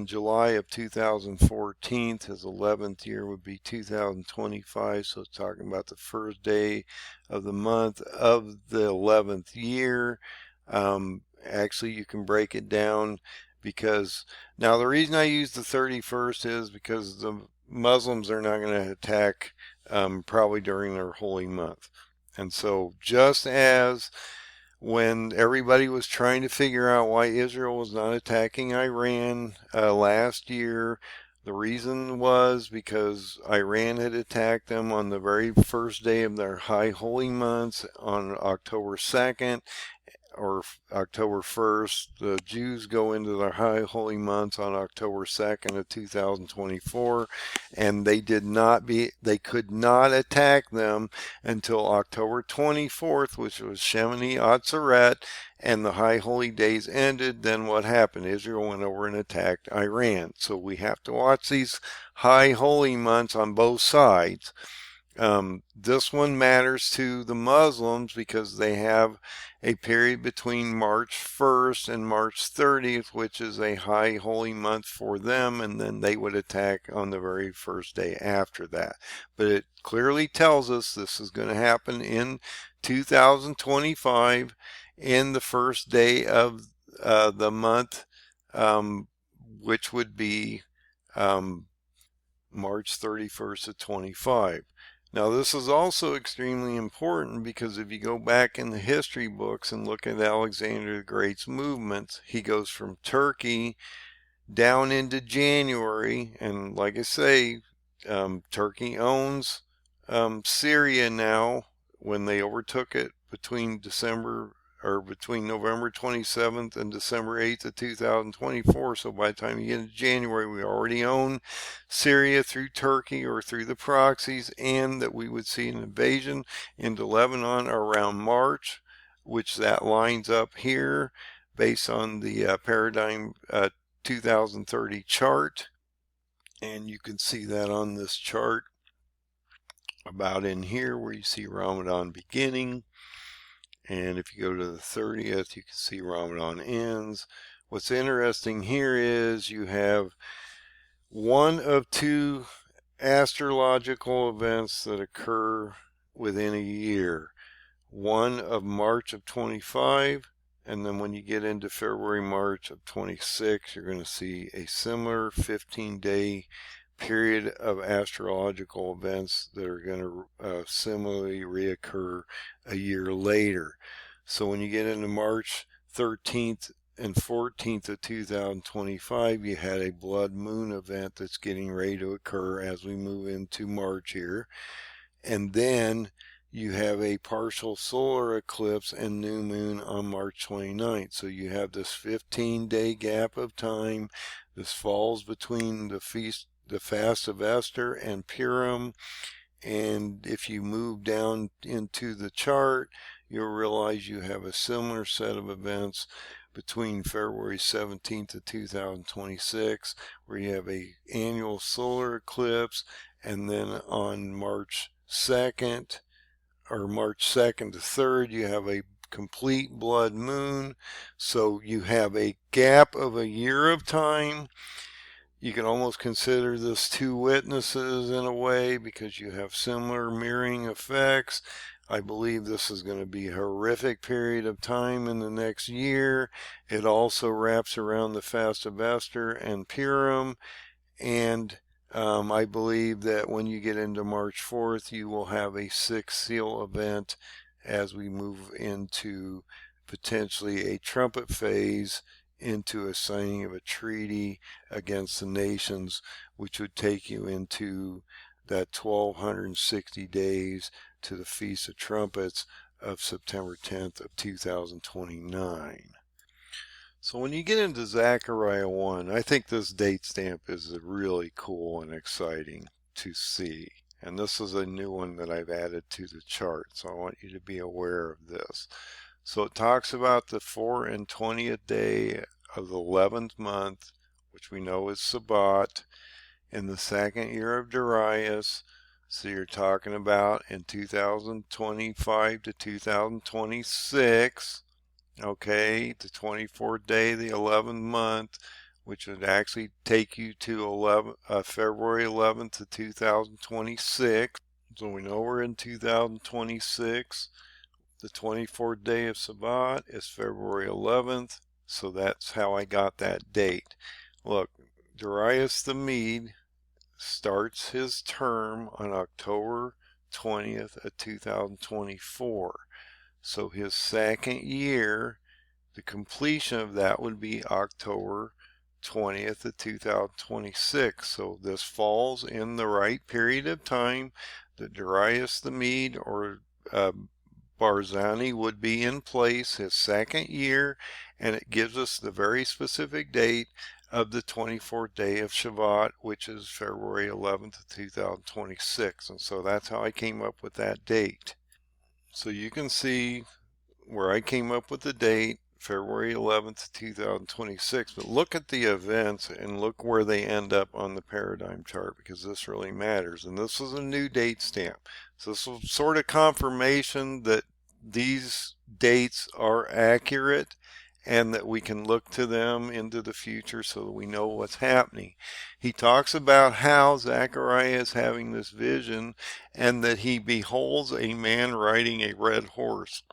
July of 2014. His 11th year would be 2025. So it's talking about the first day of the month of the 11th year. Actually, you can break it down because now the reason I use the 31st is because the Muslims are not going to attack probably during their holy month. And so just as when everybody was trying to figure out why Israel was not attacking Iran last year, the reason was because Iran had attacked them on the very first day of their high holy months on October 2nd or October 1st. The Jews go into their high holy months on October 2nd of 2024, and they could not attack them until October 24th, which was Shemini Atzeret, and the high holy days ended. Then what happened? Israel went over and attacked Iran. So we have to watch these high holy months on both sides. This one matters to the Muslims because they have a period between March 1st and March 30th, which is a high holy month for them, and then they would attack on the very first day after that. But it clearly tells us this is going to happen in 2025 in the first day of the month, which would be March 31st of 25. Now, this is also extremely important because if you go back in the history books and look at Alexander the Great's movements, he goes from Turkey down into January, and like I say, Turkey owns Syria now when they overtook it between November 27th and December 8th of 2024. So by the time you get into January, we already own Syria through Turkey or through the proxies, and that we would see an invasion into Lebanon around March, which that lines up here based on the paradigm 2030 chart. And you can see that on this chart about in here where you see Ramadan beginning. And if you go to the 30th, you can see Ramadan ends. What's interesting here is you have one of two astrological events that occur within a year. One of March of 25, and then when you get into February, March of 26, you're going to see a similar 15-day period of astrological events that are going to similarly reoccur a year later. So when you get into March 13th and 14th of 2025, you had a blood moon event that's getting ready to occur as we move into March here. And then you have a partial solar eclipse and new moon on March 29th. So you have this 15-day gap of time. This falls between the fast of Esther and Purim. And if you move down into the chart, you'll realize you have a similar set of events between February 17th of 2026, where you have a annual solar eclipse, and then on March 2nd or March 2nd to 3rd, you have a complete blood moon. So you have a gap of a year of time. You can almost consider this two witnesses in a way because you have similar mirroring effects. I believe this is going to be a horrific period of time in the next year. It also wraps around the fast of Esther and Purim, and I believe that when you get into March 4th, you will have a sixth seal event as we move into potentially a trumpet phase into a signing of a treaty against the nations, which would take you into that 1260 days to the Feast of Trumpets of September 10th of 2029. So when you get into Zechariah 1, I think this date stamp is really cool and exciting to see. And this is a new one that I've added to the chart, so I want you to be aware of this. So it talks about the 4 and 20th day of the 11th month, which we know is Sabbat, in the second year of Darius. So you're talking about in 2025 to 2026. Okay, the 24th day, the 11th month, which would actually take you to February 11th of 2026. So we know we're in 2026. The 24th day of Sabbat is February 11th. So that's how I got that date. Look, Darius the Mede starts his term on October 20th of 2024. So his second year, the completion of that would be October 20th of 2026. So this falls in the right period of time that Darius the Mede or Barzani would be in place his second year, and it gives us the very specific date of the 24th day of Shabbat, which is February 11th of 2026. And so that's how I came up with that date. So you can see where I came up with the date, February 11th, 2026. But look at the events and look where they end up on the paradigm chart, because this really matters. And this is a new date stamp. So this is sort of confirmation that these dates are accurate and that we can look to them into the future so that we know what's happening. He talks about how Zechariah is having this vision and that he beholds a man riding a red horse.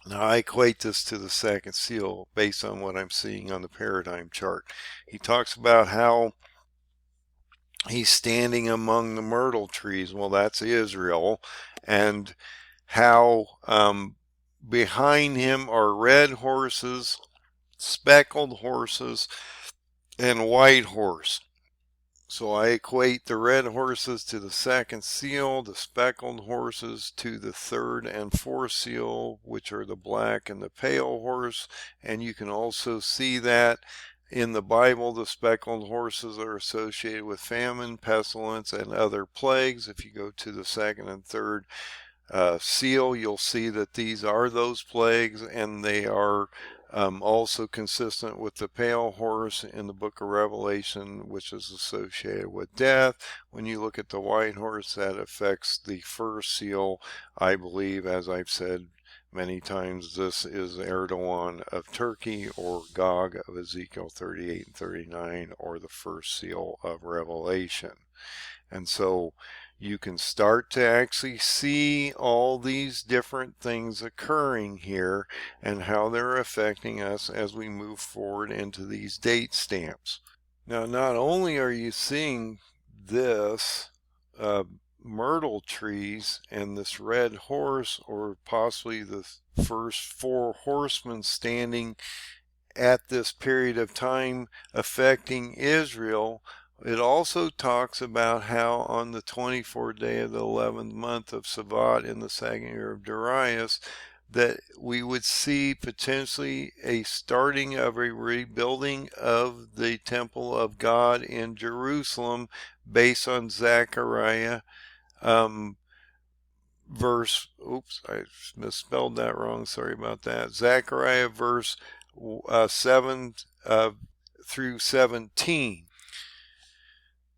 Now I equate this to the second seal based on what I'm seeing on the paradigm chart. He talks about how he's standing among the myrtle trees. Well, that's Israel. And how behind him are red horses, speckled horses, and white horse. So I equate the red horses to the second seal, the speckled horses to the third and fourth seal, which are the black and the pale horse. And you can also see that in the Bible, the speckled horses are associated with famine, pestilence, and other plagues. If you go to the second and third seal, you'll see that these are those plagues, and they are also consistent with the pale horse in the book of Revelation, which is associated with death. When you look at the white horse, that affects the first seal. I believe, as I've said many times, this is Erdogan of Turkey, or Gog of Ezekiel 38 and 39, or the first seal of Revelation. And so you can start to actually see all these different things occurring here and how they're affecting us as we move forward into these date stamps. Now, not only are you seeing this myrtle trees and this red horse, or possibly the first four horsemen standing at this period of time affecting Israel, it also talks about how on the 24th day of the 11th month of Sabbat in the second year of Darius, that we would see potentially a starting of a rebuilding of the temple of God in Jerusalem based on Zechariah verse, oops, I misspelled that wrong, sorry about that. Zechariah verse 7 through 17.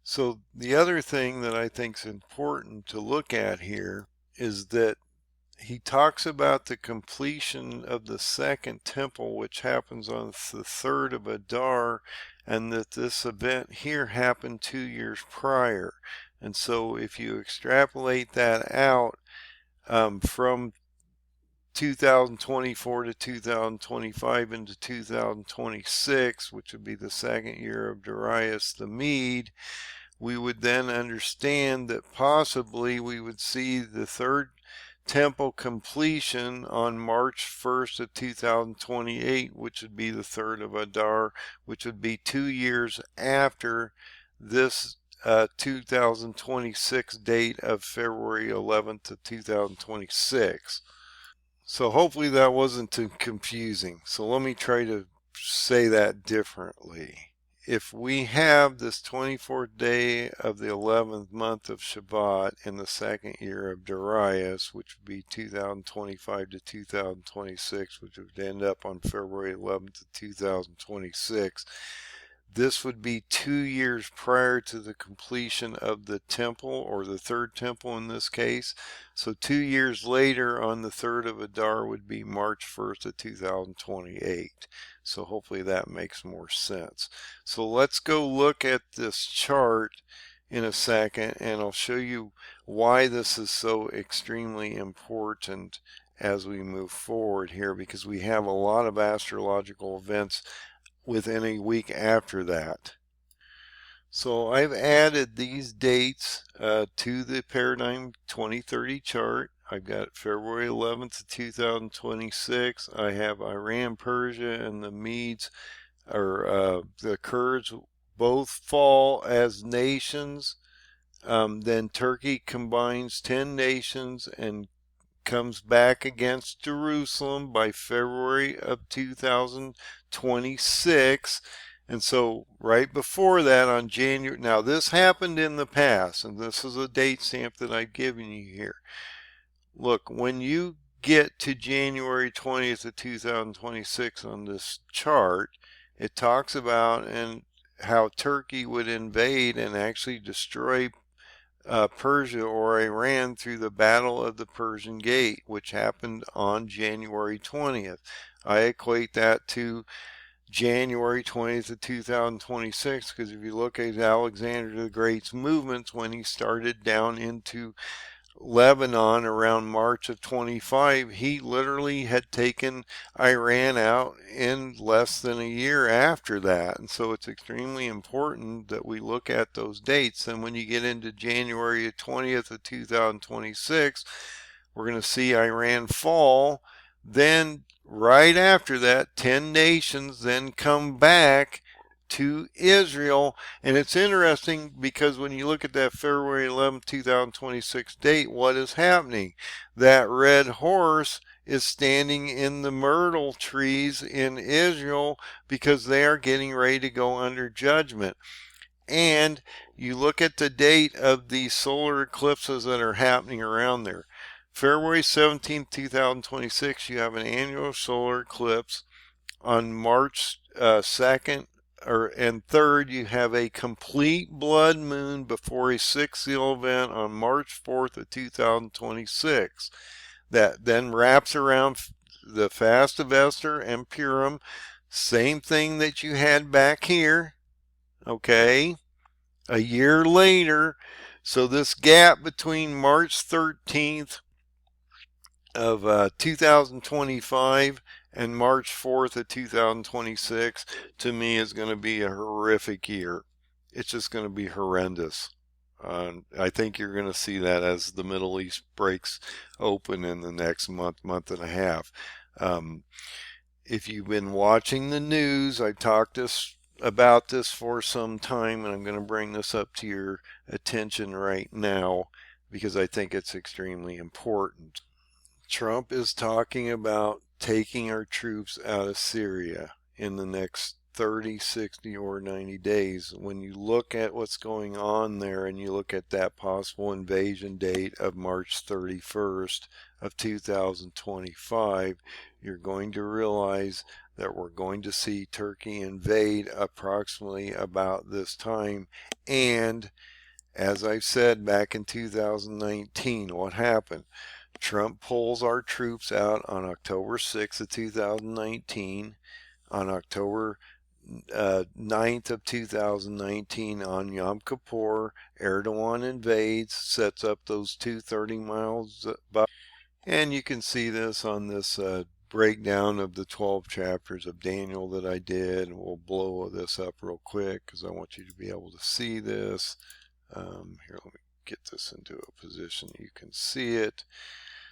So the other thing that I think is important to look at here is that he talks about the completion of the second temple, which happens on the 3rd of Adar, and that this event here happened 2 years prior. And so if you extrapolate that out from 2024 to 2025 into 2026, which would be the second year of Darius the Mede, we would then understand that possibly we would see the third temple completion on March 1st of 2028, which would be the 3rd of Adar, which would be 2 years after this 2026 date of February 11th of 2026. So hopefully that wasn't too confusing. So let me try to say that differently. If we have this 24th day of the 11th month of Shabbat in the second year of Darius, which would be 2025 to 2026, which would end up on February 11th of 2026, This would be 2 years prior to the completion of the temple, or the third temple in this case. So 2 years later, on the 3rd of Adar, would be March 1st of 2028. So hopefully that makes more sense. So let's go look at this chart in a second, and I'll show you why this is so extremely important as we move forward here, because we have a lot of astrological events within a week after that. So I've added these dates to the Paradigm 2030 chart. I've got February 11th, 2026. I have Iran, Persia, and the Medes, or the Kurds, both fall as nations. Then Turkey combines 10 nations and comes back against Jerusalem by February of 2026. And so right before that, on January, now this happened in the past, and this is a date stamp that I've given you here. Look, when you get to January 20th of 2026 on this chart, it talks about and how Turkey would invade and actually destroy Persia or Iran through the Battle of the Persian Gate, which happened on January 20th. I equate that to January 20th of 2026, because if you look at Alexander the Great's movements when he started down into Lebanon around March of 25, he literally had taken Iran out in less than a year after that. And so it's extremely important that we look at those dates. And when you get into January 20th of 2026, we're going to see Iran fall. Then right after that, 10 nations then come back to Israel. And it's interesting because when you look at that February 11, 2026 date, what is happening? That red horse is standing in the myrtle trees in Israel because they are getting ready to go under judgment. And you look at the date of the solar eclipses that are happening around there. February 17, 2026, you have an annual solar eclipse. On March 2nd and 3rd, you have a complete blood moon before a sextile event on March 4th of 2026. That then wraps around the fast of Esther and Purim. Same thing that you had back here. Okay. A year later. So this gap between March 13th of 2025 and March 4th of 2026 to me is going to be a horrific year. It's just going to be horrendous. I think you're going to see that as the Middle East breaks open in the next month and a half. If you've been watching the news, I've talked about this for some time, and I'm going to bring this up to your attention right now because I think it's extremely important. Trump is talking about taking our troops out of Syria in the next 30, 60, or 90 days. When you look at what's going on there and you look at that possible invasion date of March 31st of 2025, you're going to realize that we're going to see Turkey invade approximately about this time. And as I've said back in 2019, what happened? Trump pulls our troops out on October 6th of 2019. On October 9th of 2019, on Yom Kippur, Erdogan invades, sets up those 230 miles. And you can see this on this breakdown of the 12 chapters of Daniel that I did. And we'll blow this up real quick because I want you to be able to see this. Here, let me get this into a position you can see it.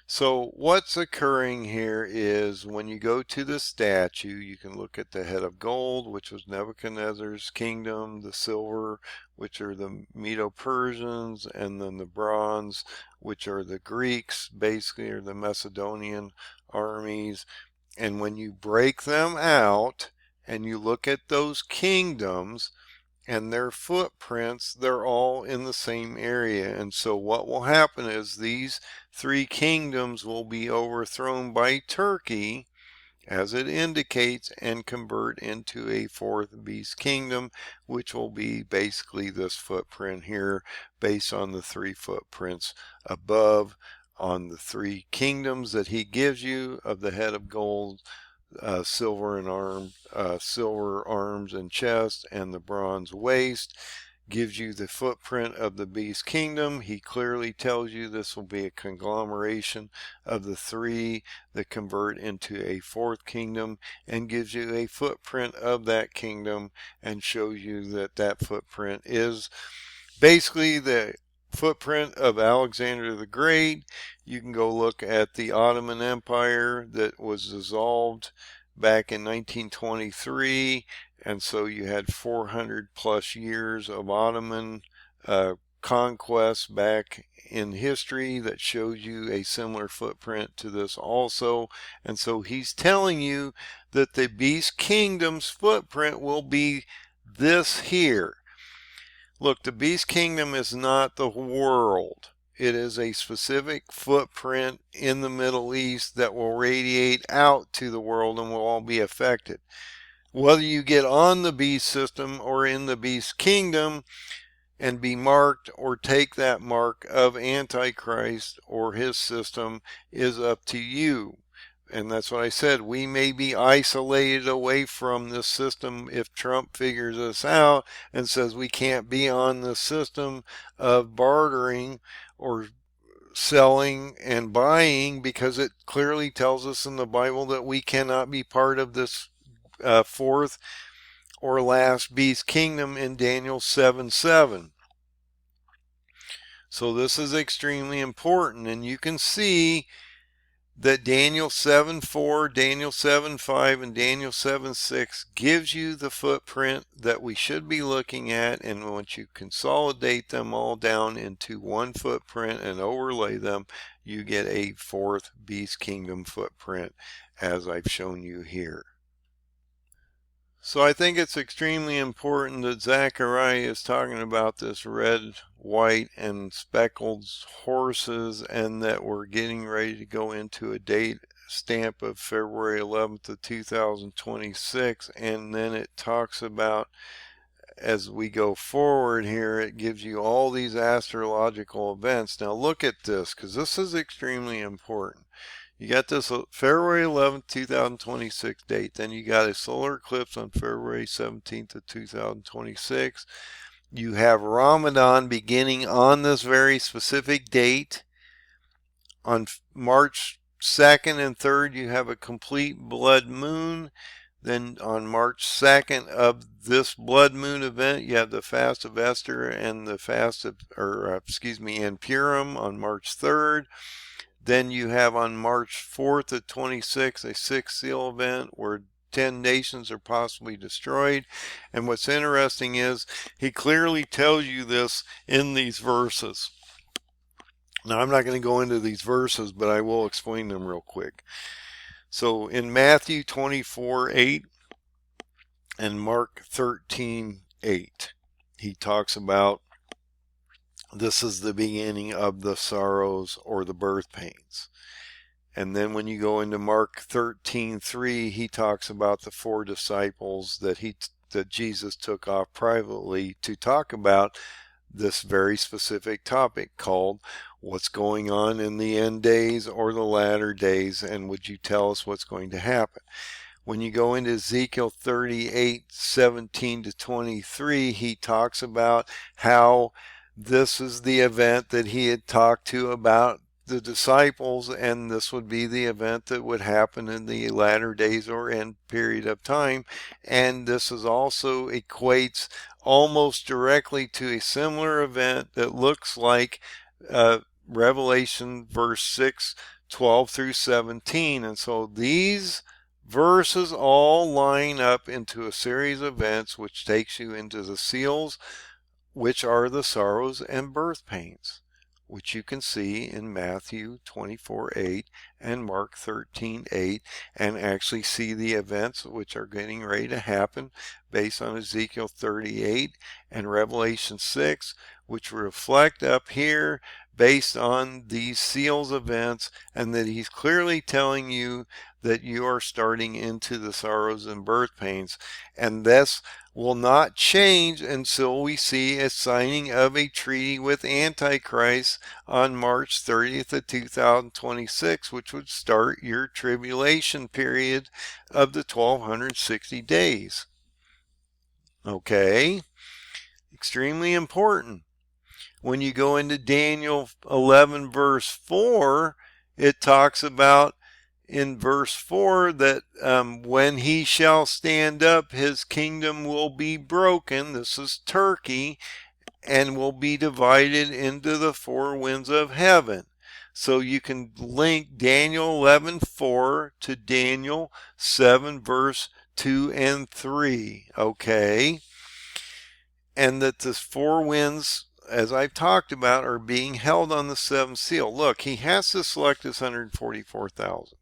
So what's occurring here is when you go to the statue, you can look at the head of gold, which was Nebuchadnezzar's kingdom, the silver, which are the Medo-Persians, and then the bronze, which are the Greeks, basically, or the Macedonian armies. And when you break them out and you look at those kingdoms and their footprints, they're all in the same area. And so what will happen is these three kingdoms will be overthrown by Turkey, as it indicates, and convert into a fourth beast kingdom, which will be basically this footprint here, based on the 3 footprints above, on the 3 kingdoms that he gives you of the head of gold, silver arms and chest, and the bronze waist. Gives you the footprint of the beast kingdom. He clearly tells you this will be a conglomeration of the 3 that convert into a fourth kingdom, and gives you a footprint of that kingdom, and shows you that that footprint is basically the footprint of Alexander the Great. You can go look at the Ottoman Empire that was dissolved back in 1923, and so you had 400 plus years of Ottoman conquest back in history that shows you a similar footprint to this also. And so he's telling you that the beast kingdom's footprint will be this here. Look, the beast kingdom is not the world. It is a specific footprint in the Middle East that will radiate out to the world and will all be affected. Whether you get on the beast system or in the beast kingdom and be marked or take that mark of Antichrist or his system is up to you. And that's what I said. We may be isolated away from this system if Trump figures us out and says we can't be on the system of bartering or selling and buying, because it clearly tells us in the Bible that we cannot be part of this fourth or last beast kingdom in Daniel 7:7. So this is extremely important, and you can see that Daniel 7:4, Daniel 7:5, and Daniel 7:6 gives you the footprint that we should be looking at. And once you consolidate them all down into one footprint and overlay them, you get a fourth beast kingdom footprint, as I've shown you here. So I think it's extremely important that Zechariah is talking about this red, white, and speckled horses, and that we're getting ready to go into a date stamp of February 11th of 2026. And then it talks about, as we go forward here, it gives you all these astrological events. Now look at this, because this is extremely important. You got this February 11th, 2026 date. Then you got a solar eclipse on February 17th of 2026. You have Ramadan beginning on this very specific date. On March 2nd and 3rd, you have a complete blood moon. Then on March 2nd of this blood moon event, you have the fast of Esther and the fast of, and Purim on March 3rd. Then you have on March 4th of 26 a 6th seal event where 10 nations are possibly destroyed. And what's interesting is he clearly tells you this in these verses. Now I'm not going to go into these verses, but I will explain them real quick. So in Matthew 24:8 and Mark 13:8, he talks about this is the beginning of the sorrows or the birth pains. And then when you go into Mark 13:3, he talks about the 4 disciples that Jesus took off privately to talk about this very specific topic called what's going on in the end days or the latter days, and would you tell us what's going to happen? When you go into Ezekiel 38:17 to 23, he talks about how this is the event that he had talked to about the disciples, and this would be the event that would happen in the latter days or end period of time. And this is also equates almost directly to a similar event that looks like Revelation verse 6:12 through 17. And so these verses all line up into a series of events which takes you into the seals, which are the sorrows and birth pains, which you can see in Matthew 24:8 and Mark 13:8, and actually see the events which are getting ready to happen based on Ezekiel 38 and Revelation 6, which reflect up here based on these seals events, and that he's clearly telling you that you are starting into the sorrows and birth pains. And this will not change until we see a signing of a treaty with Antichrist on March 30th of 2026, which would start your tribulation period of the 1260 days. Okay? Extremely important. When you go into Daniel 11 verse 4, it talks about in verse 4 that when he shall stand up, his kingdom will be broken. This is Turkey, and will be divided into the four winds of heaven. So you can link Daniel 11:4 to Daniel 7 verse 2 and 3. Okay? And that the four winds, as I've talked about, are being held on the seventh seal. Look, he has to select his 144,000.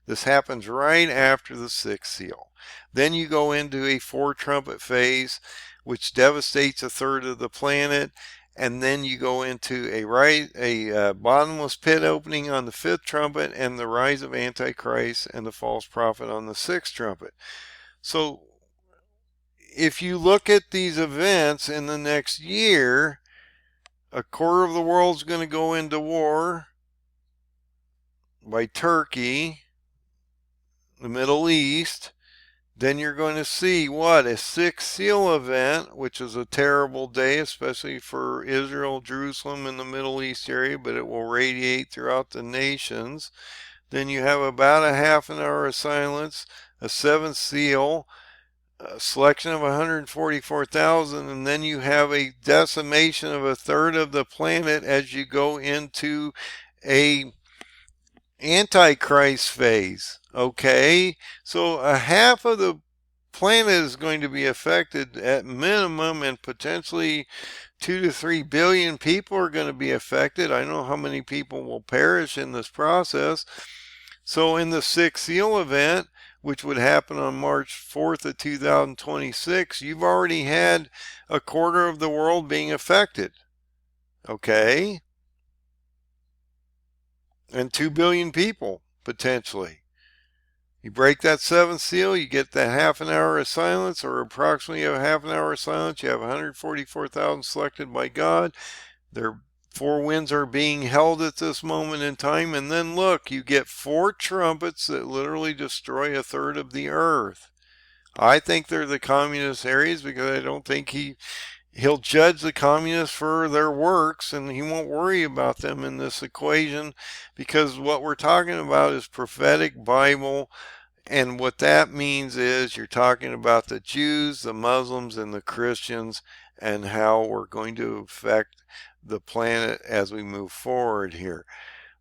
This happens right after the sixth seal. Then you go into a four trumpet phase, which devastates a third of the planet. And then you go into a bottomless pit opening on the fifth trumpet, and the rise of Antichrist and the false prophet on the sixth trumpet. So if you look at these events in the next year, a quarter of the world's going to go into war by Turkey, the Middle East. Then you're going to see what? A sixth seal event, which is a terrible day, especially for Israel, Jerusalem, and the Middle East area, but it will radiate throughout the nations. Then you have about a half an hour of silence, a seventh seal, a selection of 144,000, and then you have a decimation of a third of the planet as you go into a Antichrist phase. Okay, so a half of the planet is going to be affected at minimum, and potentially 2 to 3 billion people are going to be affected. I don't know how many people will perish in this process. So in the sixth seal event, which would happen on March 4th of 2026, you've already had a quarter of the world being affected. Okay? And 2 billion people, potentially. You break that seventh seal, you get that half an hour of silence, or approximately a half an hour of silence. You have 144,000 selected by God. Their four winds are being held at this moment in time. And then look, you get four trumpets that literally destroy a third of the earth. I think they're the communist areas, because I don't think he'll judge the communists for their works, and he won't worry about them in this equation, because what we're talking about is prophetic Bible. And what that means is you're talking about the Jews, the Muslims, and the Christians, and how we're going to affect the planet as we move forward here.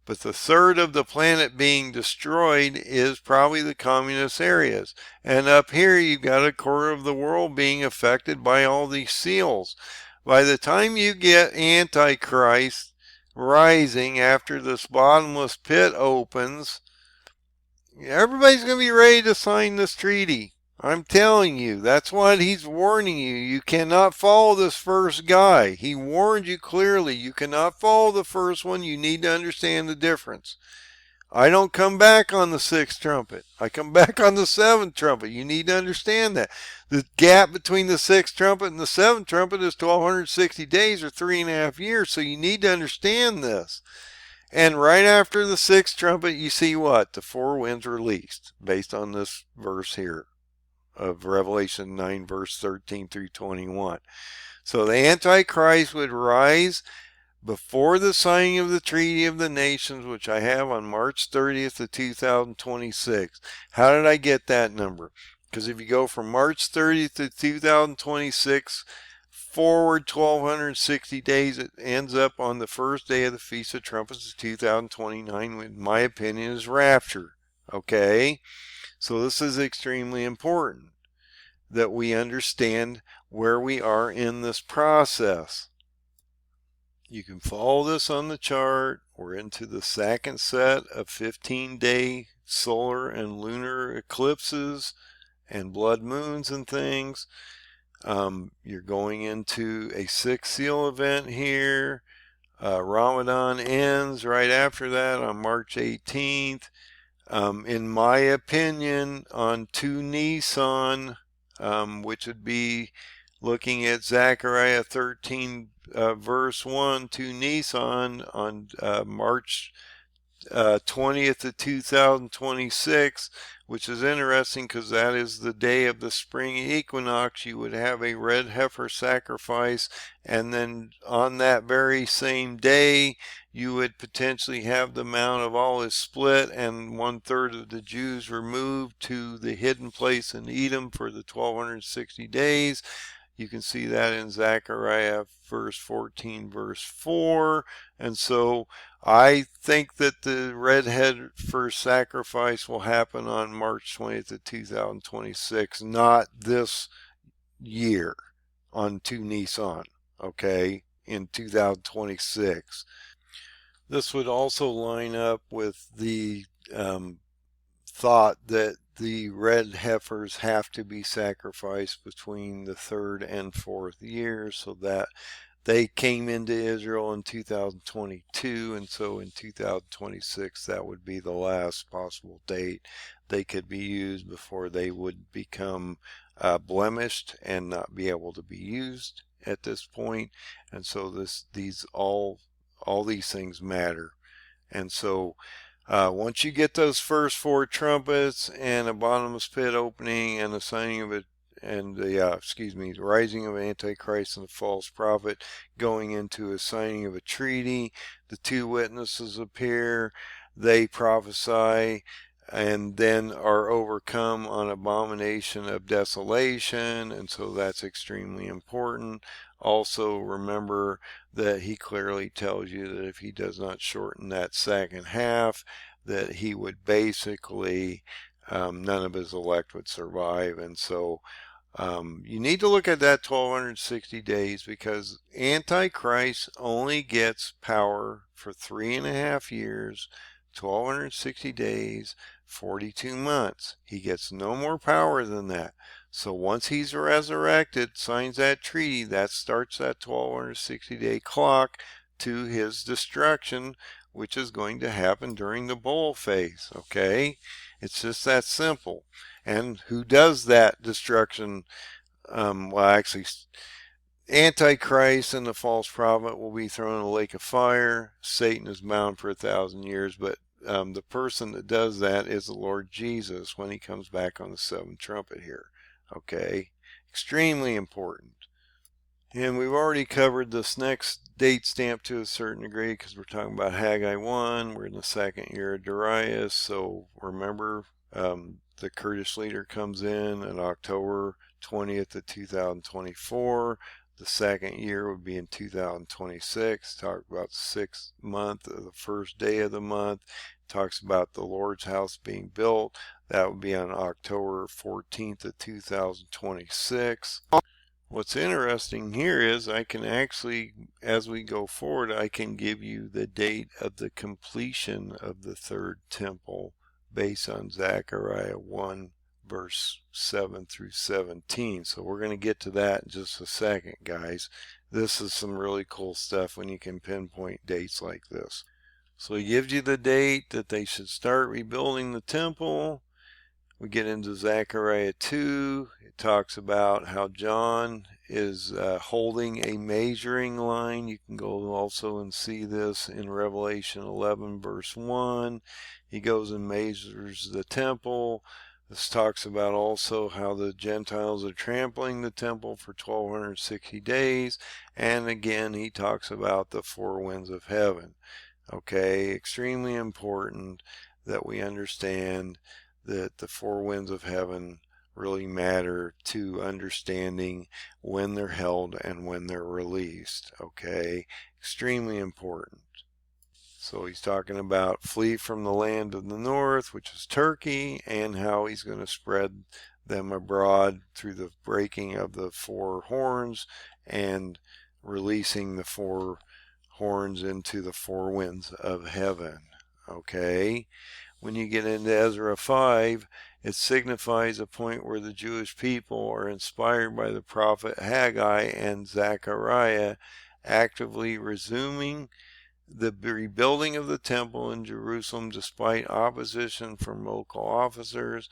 But the third of the planet being destroyed is probably the communist areas. And up here you've got a quarter of the world being affected by all these seals. By the time you get Antichrist rising after this bottomless pit opens, everybody's going to be ready to sign this treaty. I'm telling you, that's what he's warning you. You cannot follow this first guy. He warned you clearly. You cannot follow the first one. You need to understand the difference. I don't come back on the sixth trumpet. I come back on the seventh trumpet. You need to understand that. The gap between the sixth trumpet and the seventh trumpet is 1260 days, or 3.5 years. So you need to understand this. And right after the sixth trumpet, you see what? The four winds released, based on this verse here of Revelation 9, verse 13 through 21. So the Antichrist would rise before the signing of the Treaty of the Nations, which I have on March 30th of 2026. How did I get that number? Because if you go from March 30th to 2026, forward 1260 days, it ends up on the first day of the Feast of Trumpets of 2029, in my opinion, is rapture. Okay? So this is extremely important that we understand where we are in this process. You can follow this on the chart. We're into the second set of 15-day solar and lunar eclipses and blood moons and things. You're going into a sixth seal event here. Ramadan ends right after that on March 18th. In my opinion, on 2 Nisan, which would be looking at Zechariah 13 verse 1, 2 Nisan on March 20th of 2026, which is interesting because that is the day of the spring equinox. You would have a red heifer sacrifice, and then on that very same day you would potentially have the Mount of Olives split and 1/3 of the Jews removed to the hidden place in Edom for the 1260 days. You can see that in Zechariah verse 14 verse 4. And so I think that the red heifer sacrifice will happen on March 20th of 2026, not this year on 2 Nisan, okay, in 2026. This would also line up with the thought that the red heifers have to be sacrificed between the 3rd and 4th year, so that they came into Israel in 2022, and so in 2026 that would be the last possible date they could be used before they would become blemished and not be able to be used at this point. And so all these things matter. And so once you get those first 4 trumpets and a bottomless pit opening and the signing of it, and the rising of Antichrist and the false prophet, going into a signing of a treaty, the 2 witnesses appear, they prophesy, and then are overcome on abomination of desolation, and so that's extremely important. Also remember that he clearly tells you that if he does not shorten that second half, that he would basically, none of his elect would survive. And so you need to look at that 1260 days, because Antichrist only gets power for 3.5 years, 1260 days, 42 months. He gets no more power than that. So once he's resurrected, signs that treaty, that starts that 1260 day clock to his destruction, which is going to happen during the bowl phase. Okay, it's just that simple. And who does that destruction? Well, actually, Antichrist and the false prophet will be thrown in a lake of fire. Satan is bound for 1,000 years, but the person that does that is the Lord Jesus when he comes back on the 7th trumpet here. Okay, extremely important. And we've already covered this next date stamp to a certain degree because we're talking about Haggai 1. We're in the 2nd year of Darius. So remember, the Kurdish leader comes in October 20th of 2024. The 2nd year would be in 2026. Talk about the 6th month, the 1st day of the month. Talks about the Lord's house being built. That would be on October 14th of 2026. What's interesting here is I can actually, as we go forward, I can give you the date of the completion of the 3rd temple based on Zechariah 1 verse 7 through 17. So we're going to get to that in just a second, guys. This is some really cool stuff when you can pinpoint dates like this. So he gives you the date that they should start rebuilding the temple. We get into Zechariah 2. It talks about how John is holding a measuring line. You can go also and see this in Revelation 11 verse 1. He goes and measures the temple. This talks about also how the Gentiles are trampling the temple for 1260 days. And again, he talks about the 4 winds of heaven. Okay, extremely important that we understand that the 4 winds of heaven really matter to understanding when they're held and when they're released. Okay, extremely important. So he's talking about flee from the land of the north, which is Turkey, and how he's going to spread them abroad through the breaking of the 4 horns and releasing the 4 horns into the 4 winds of heaven. Okay, when you get into Ezra 5, it signifies a point where the Jewish people are inspired by the prophet Haggai and Zechariah, actively resuming the rebuilding of the temple in Jerusalem despite opposition from local officers,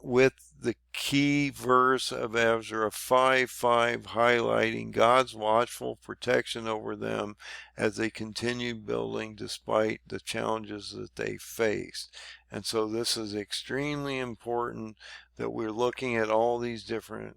with the key verse of Ezra 5:5 highlighting God's watchful protection over them as they continued building despite the challenges that they faced. And so this is extremely important that we're looking at all these different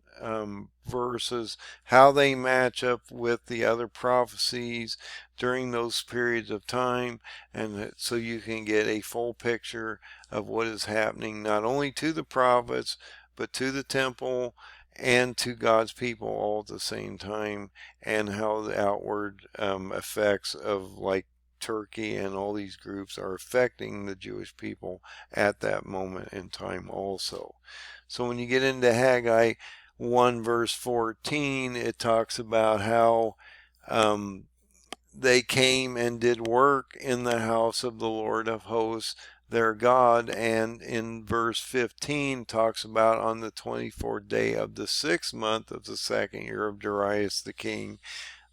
verses, how they match up with the other prophecies during those periods of time, and so you can get a full picture of what is happening not only to the prophets but to the temple and to God's people all at the same time, and how the outward effects of like Turkey and all these groups are affecting the Jewish people at that moment in time also. So when you get into Haggai 1 verse 14, it talks about how they came and did work in the house of the Lord of hosts, their God. And in verse 15 talks about on the 24th day of the 6th month of the 2nd year of Darius the king.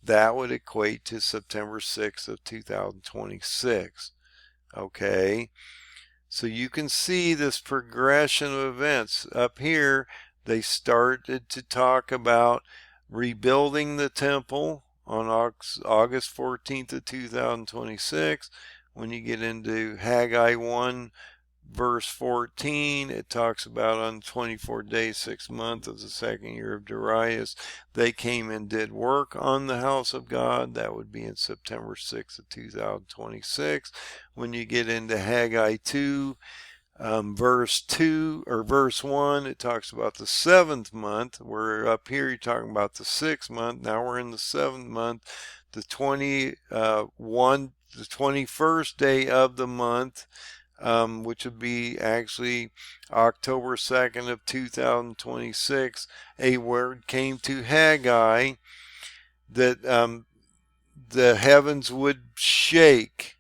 That would equate to September 6th of 2026. Okay, so you can see this progression of events. Up here, they started to talk about rebuilding the temple on August 14th of 2026. When you get into Haggai 1 verse 14, it talks about on the 24th day, 6th month of the 2nd year of Darius, they came and did work on the house of God. That would be in September 6th of 2026. When you get into Haggai 2, verse 2 or verse 1, it talks about the 7th month. We're up here, you're talking about the 6th month. Now we're in the 7th month, the 21st day of the month, which would be actually October 2nd of 2026. A word came to Haggai that the heavens would shake.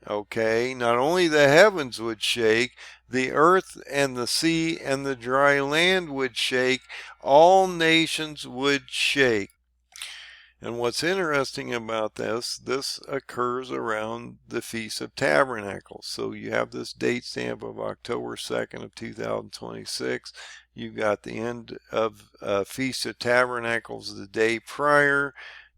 Okay, not only the heavens would shake, the earth and the sea and the dry land would shake. All nations would shake. And what's interesting about this occurs around the Feast of Tabernacles. So you have this date stamp of October 2nd of 2026. You've got the end of Feast of Tabernacles the day prior.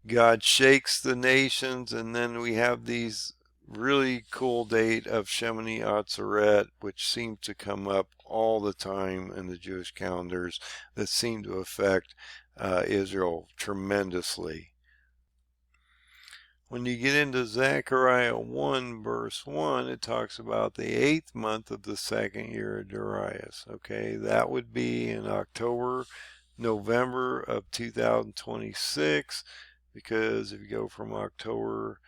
God shakes the nations, and then we have these really cool date of Shemini Atzeret, which seems to come up all the time in the Jewish calendars, that seem to affect Israel tremendously. When you get into Zechariah 1 verse 1, it talks about the 8th month of the 2nd year of Darius. Okay, that would be in October, November of 2026, because if you go from October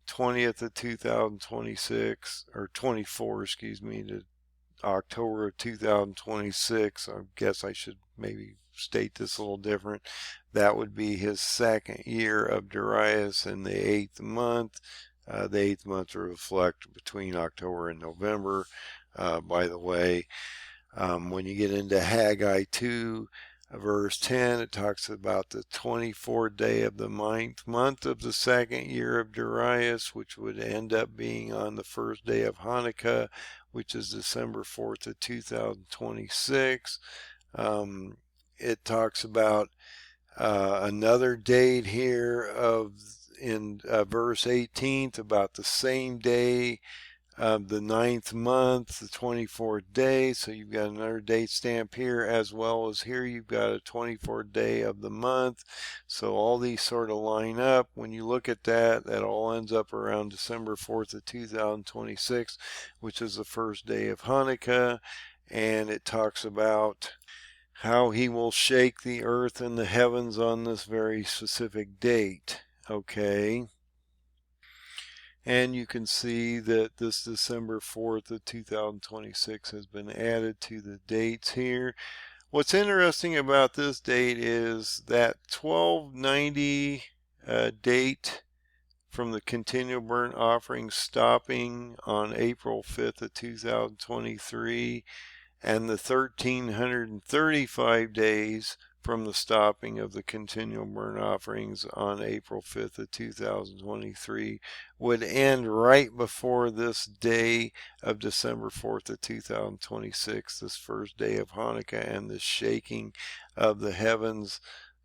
20th of 2026, or 24, excuse me, to October of 2026, I guess I should maybe state this a little different. That would be his 2nd year of Darius in the 8th month. The 8th month will reflect between October and November, by the way. When you get into Haggai 2, verse 10, it talks about the 24th day of the 9th month of the 2nd year of Darius, which would end up being on the 1st day of Hanukkah, which is December 4th of 2026. It talks about another date here in verse 18 about the same day of the 9th month, the 24th day. So you've got another date stamp here, as well as here you've got a 24th day of the month. So all these sort of line up. When you look at that, that all ends up around December 4th of 2026, which is the 1st day of Hanukkah. And it talks about how he will shake the earth and the heavens on this very specific date. Okay. And you can see that this December 4th of 2026 has been added to the dates here. What's interesting about this date is that 1290 date from the continual burnt offering stopping on April 5th of 2023, and the 1335 days from the stopping of the continual burnt offerings on April 5th of 2023 would end right before this day of December 4th of 2026, this first day of Hanukkah, and the shaking of the heavens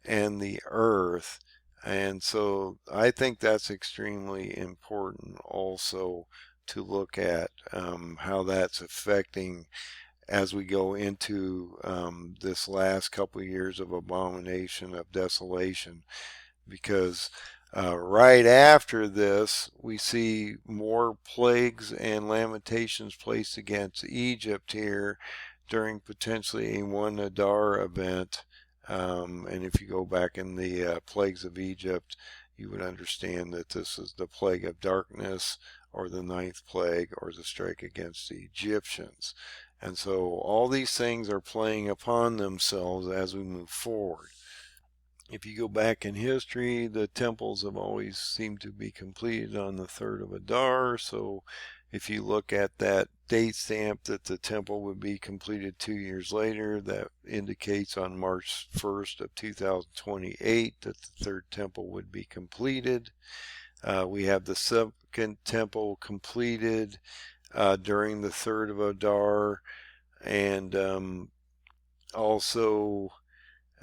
and the earth. And so I think that's extremely important also to look at how that's affecting as we go into this last couple of years of abomination of desolation, because right after this we see more plagues and lamentations placed against Egypt here during potentially a one Adar event. And if you go back in the plagues of Egypt, you would understand that this is the plague of darkness, or the ninth plague, or the strike against the Egyptians. And so all these things are playing upon themselves as we move forward. If you go back in history, the temples have always seemed to be completed on the 3rd of Adar. So if you look at that date stamp that the temple would be completed 2 years later, that indicates on March 1st of 2028 that the third temple would be completed. We have the second temple completed during the 3rd of Adar, and also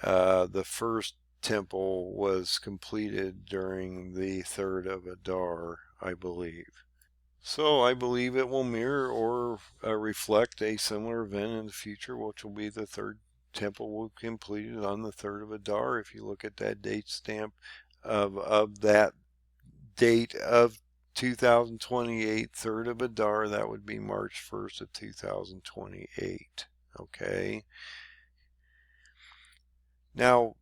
the first temple was completed during the 3rd of Adar, I believe. So I believe it will mirror or reflect a similar event in the future, which will be the third temple will be completed on the 3rd of Adar. If you look at that date stamp of that date of 2028, 3rd of Adar, that would be March 1st of 2028. Okay. Now,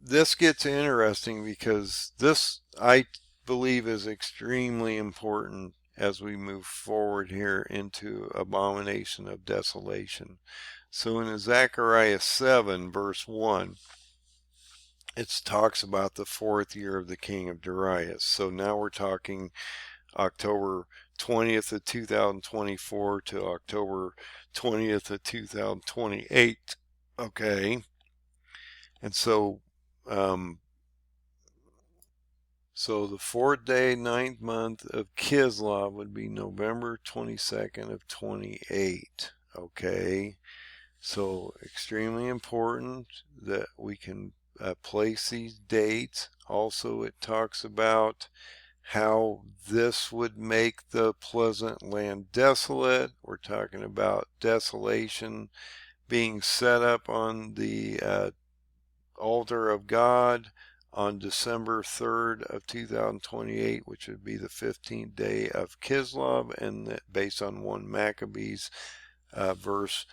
this gets interesting because this, I believe, is extremely important as we move forward here into abomination of desolation. So in Zechariah 7, verse 1, it talks about the 4th year of the king of Darius. So now we're talking October 20th of 2024 to October 20th of 2028. Okay. And so the 4th day, 9th month of Kislev would be November 22nd of 28. Okay. So extremely important that we can place these dates. Also, it talks about how this would make the pleasant land desolate. We're talking about desolation being set up on the altar of God on December 3rd of 2028, which would be the 15th day of Kislev, and based on 1 Maccabees verse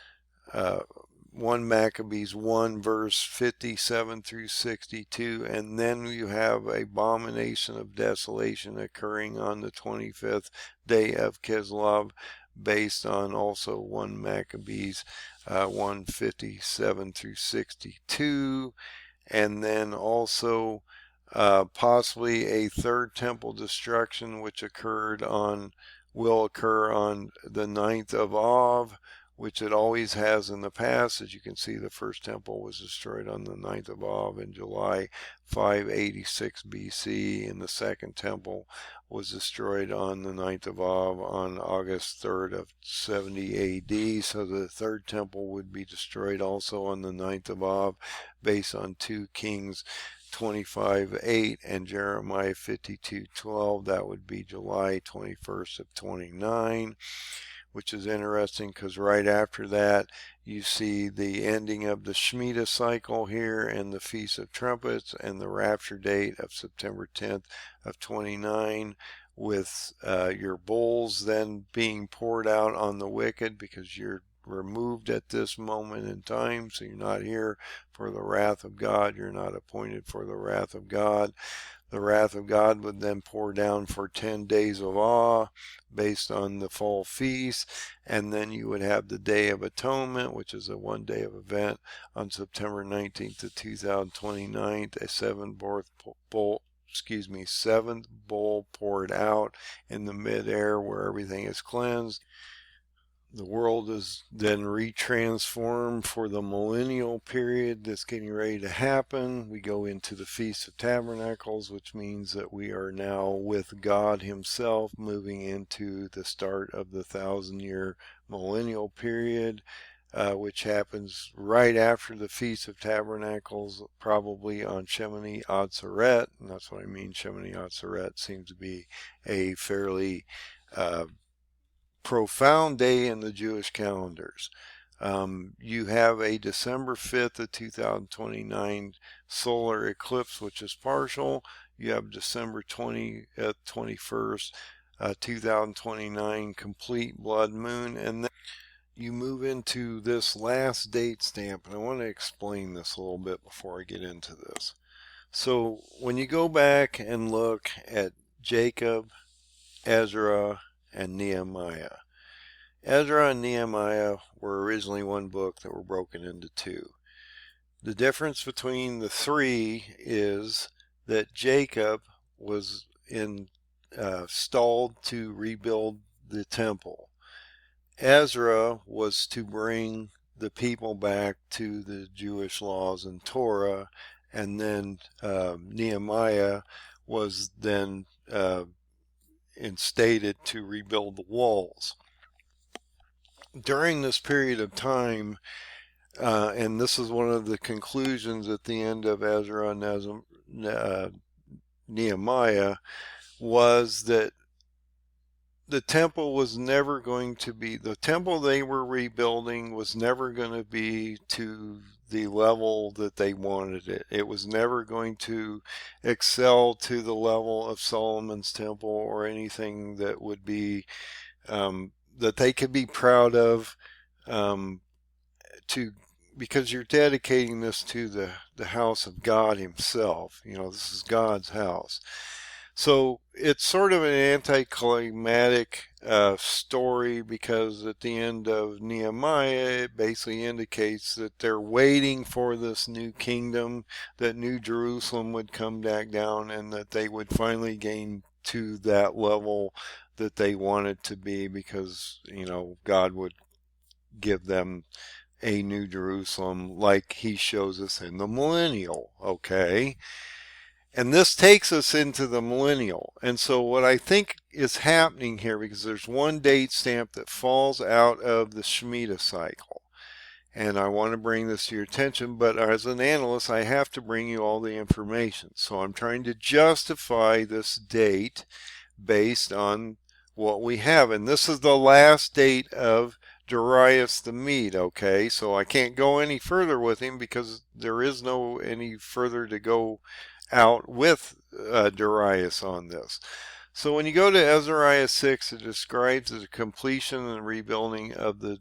1 Maccabees 1 verse 57 through 62, and then you have abomination of desolation occurring on the 25th day of Kislev, based on also 1 Maccabees 1:57 through 62, and then also possibly a third temple destruction, which will occur on the 9th of Av, which it always has in the past. As you can see, the first temple was destroyed on the 9th of Av in July 586 BC, and the second temple was destroyed on the 9th of Av on August 3rd of 70 AD. So the third temple would be destroyed also on the 9th of Av, based on 2 Kings 25:8 and Jeremiah 52:12. That would be July 21st of 29. Which is interesting because right after that you see the ending of the Shemitah cycle here, and the Feast of Trumpets, and the rapture date of September 10th of 29, with your bulls then being poured out on the wicked, because you're removed at this moment in time, so you're not here for the wrath of God, you're not appointed for the wrath of God. The wrath of God would then pour down for 10 days of awe, based on the fall feast, and then you would have the Day of Atonement, which is a 1 day of event on September 19th to 2029, a seventh bowl poured out in the midair where everything is cleansed. The world is then retransformed for the millennial period that's getting ready to happen. We go into the Feast of Tabernacles, which means that we are now with God himself, moving into the start of the 1,000-year millennial period, which happens right after the Feast of Tabernacles, probably on Shemini Atzeret. And that's what I mean. Shemini Atzeret seems to be a fairly profound day in the Jewish calendars. You have a December 5th of 2029 solar eclipse, which is partial. You have December 20th, 21st, 2029 complete blood moon. And then you move into this last date stamp. And I want to explain this a little bit before I get into this. So when you go back and look at Jacob, Ezra, and Nehemiah. Ezra and Nehemiah were originally one book that were broken into two. The difference between the three is that Jacob was installed to rebuild the temple. Ezra was to bring the people back to the Jewish laws and Torah, and then Nehemiah was then instated to rebuild the walls. During this period of time, and this is one of the conclusions at the end of Ezra and Nehemiah, was that the temple was never going to be, the temple they were rebuilding was never going to be to the level that they wanted it. It was never going to excel to the level of Solomon's temple or anything that would be, that they could be proud of, because you're dedicating this to the house of God himself. You know, this is God's house. So it's sort of an anticlimactic story, because at the end of Nehemiah, it basically indicates that they're waiting for this new kingdom, that New Jerusalem would come back down, and that they would finally gain to that level that they wanted to be, because, you know, God would give them a New Jerusalem like he shows us in the millennial, okay? And this takes us into the millennial. And so what I think is happening here, because there's one date stamp that falls out of the Shemitah cycle, and I want to bring this to your attention, but as an analyst, I have to bring you all the information. So I'm trying to justify this date based on what we have. And this is the last date of Darius the Mede, okay? So I can't go any further with him, because there is no any further to go out with Darius on this. So when you go to Ezra 6, it describes the completion and rebuilding of the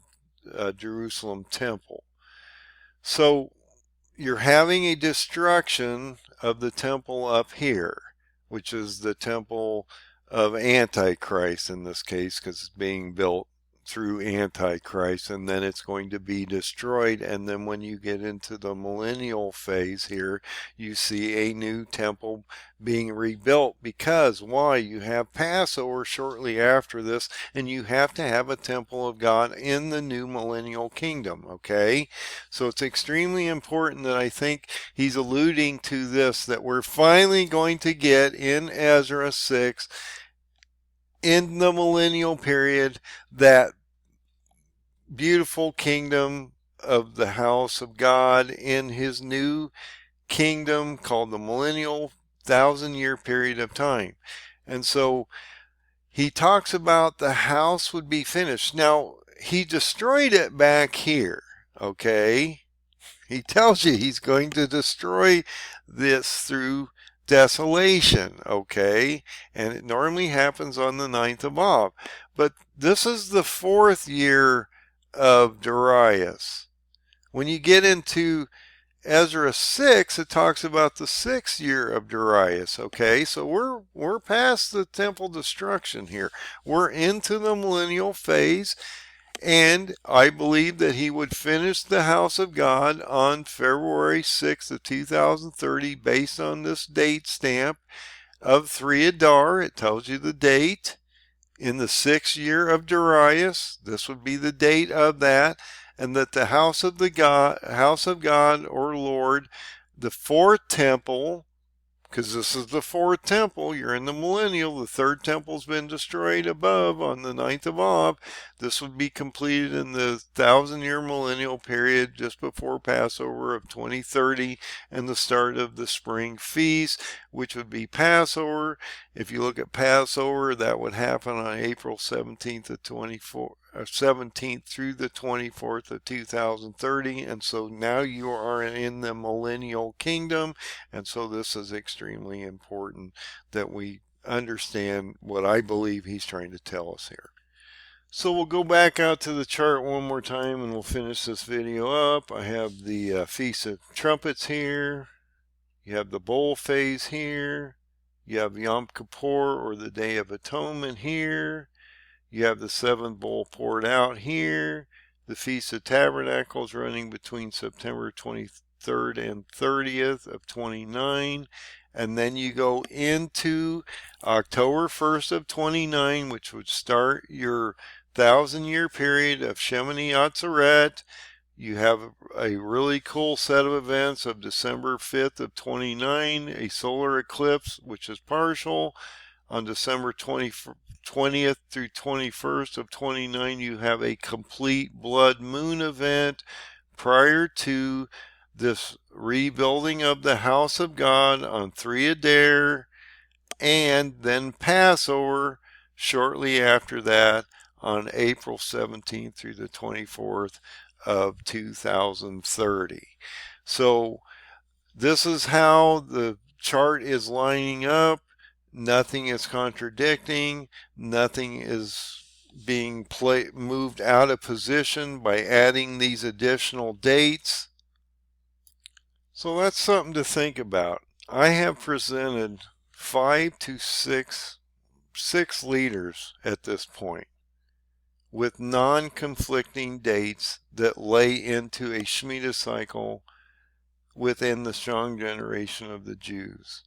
Jerusalem temple. So you're having a destruction of the temple up here, which is the temple of Antichrist in this case, because it's being built through Antichrist, and then it's going to be destroyed. And then when you get into the millennial phase here, you see a new temple being rebuilt. Because why? You have Passover shortly after this, and you have to have a temple of God in the new millennial kingdom, okay? So it's extremely important that I think he's alluding to this, that we're finally going to get in Ezra 6, in the millennial period, that beautiful kingdom of the house of God in his new kingdom called the millennial 1,000-year period of time. And so he talks about the house would be finished. Now, he destroyed it back here, okay? He tells you he's going to destroy this through desolation, okay? And it normally happens on the 9th of Av. But this is the 4th year of Darius. When you get into Ezra 6, it talks about the 6th year of Darius, okay? So we're past the temple destruction here. We're into the millennial phase, and I believe that he would finish the house of God on February 6th of 2030 based on this date stamp of 3 Adar. It tells you the date. in the 6th year of Darius, this would be the date of that, and that the house of God or Lord, the 4th temple, because this is the 4th temple, you're in the millennial, the 3rd temple's been destroyed above on the 9th of Av. This would be completed in the 1,000-year millennial period just before Passover of 2030 and the start of the spring feast, which would be Passover. If you look at Passover, that would happen on April 17th of 17th through the 24th of 2030, and so now you are in the millennial kingdom, and so this is extremely important that we understand what I believe he's trying to tell us here. So we'll go back out to the chart one more time and we'll finish this video up. I have the Feast of Trumpets here. You have the bowl phase here. You have Yom Kippur, or the Day of Atonement, here. You have the 7th bowl poured out here. The Feast of Tabernacles running between September 23rd and 30th of 29. And then you go into October 1st of 29, which would start your 1,000-year period of Shemini Atzeret. You have a really cool set of events of December 5th of 29, a solar eclipse, which is partial. On December 20th through 21st of 29, you have a complete blood moon event prior to this rebuilding of the house of God on 3 Adar, and then Passover shortly after that on April 17th through the 24th of 2030. So this is how the chart is lining up. Nothing is contradicting. Nothing is being moved out of position by adding these additional dates. So that's something to think about. I have presented 5 to 6 leaders at this point with non-conflicting dates that lay into a Shemitah cycle within the strong generation of the Jews.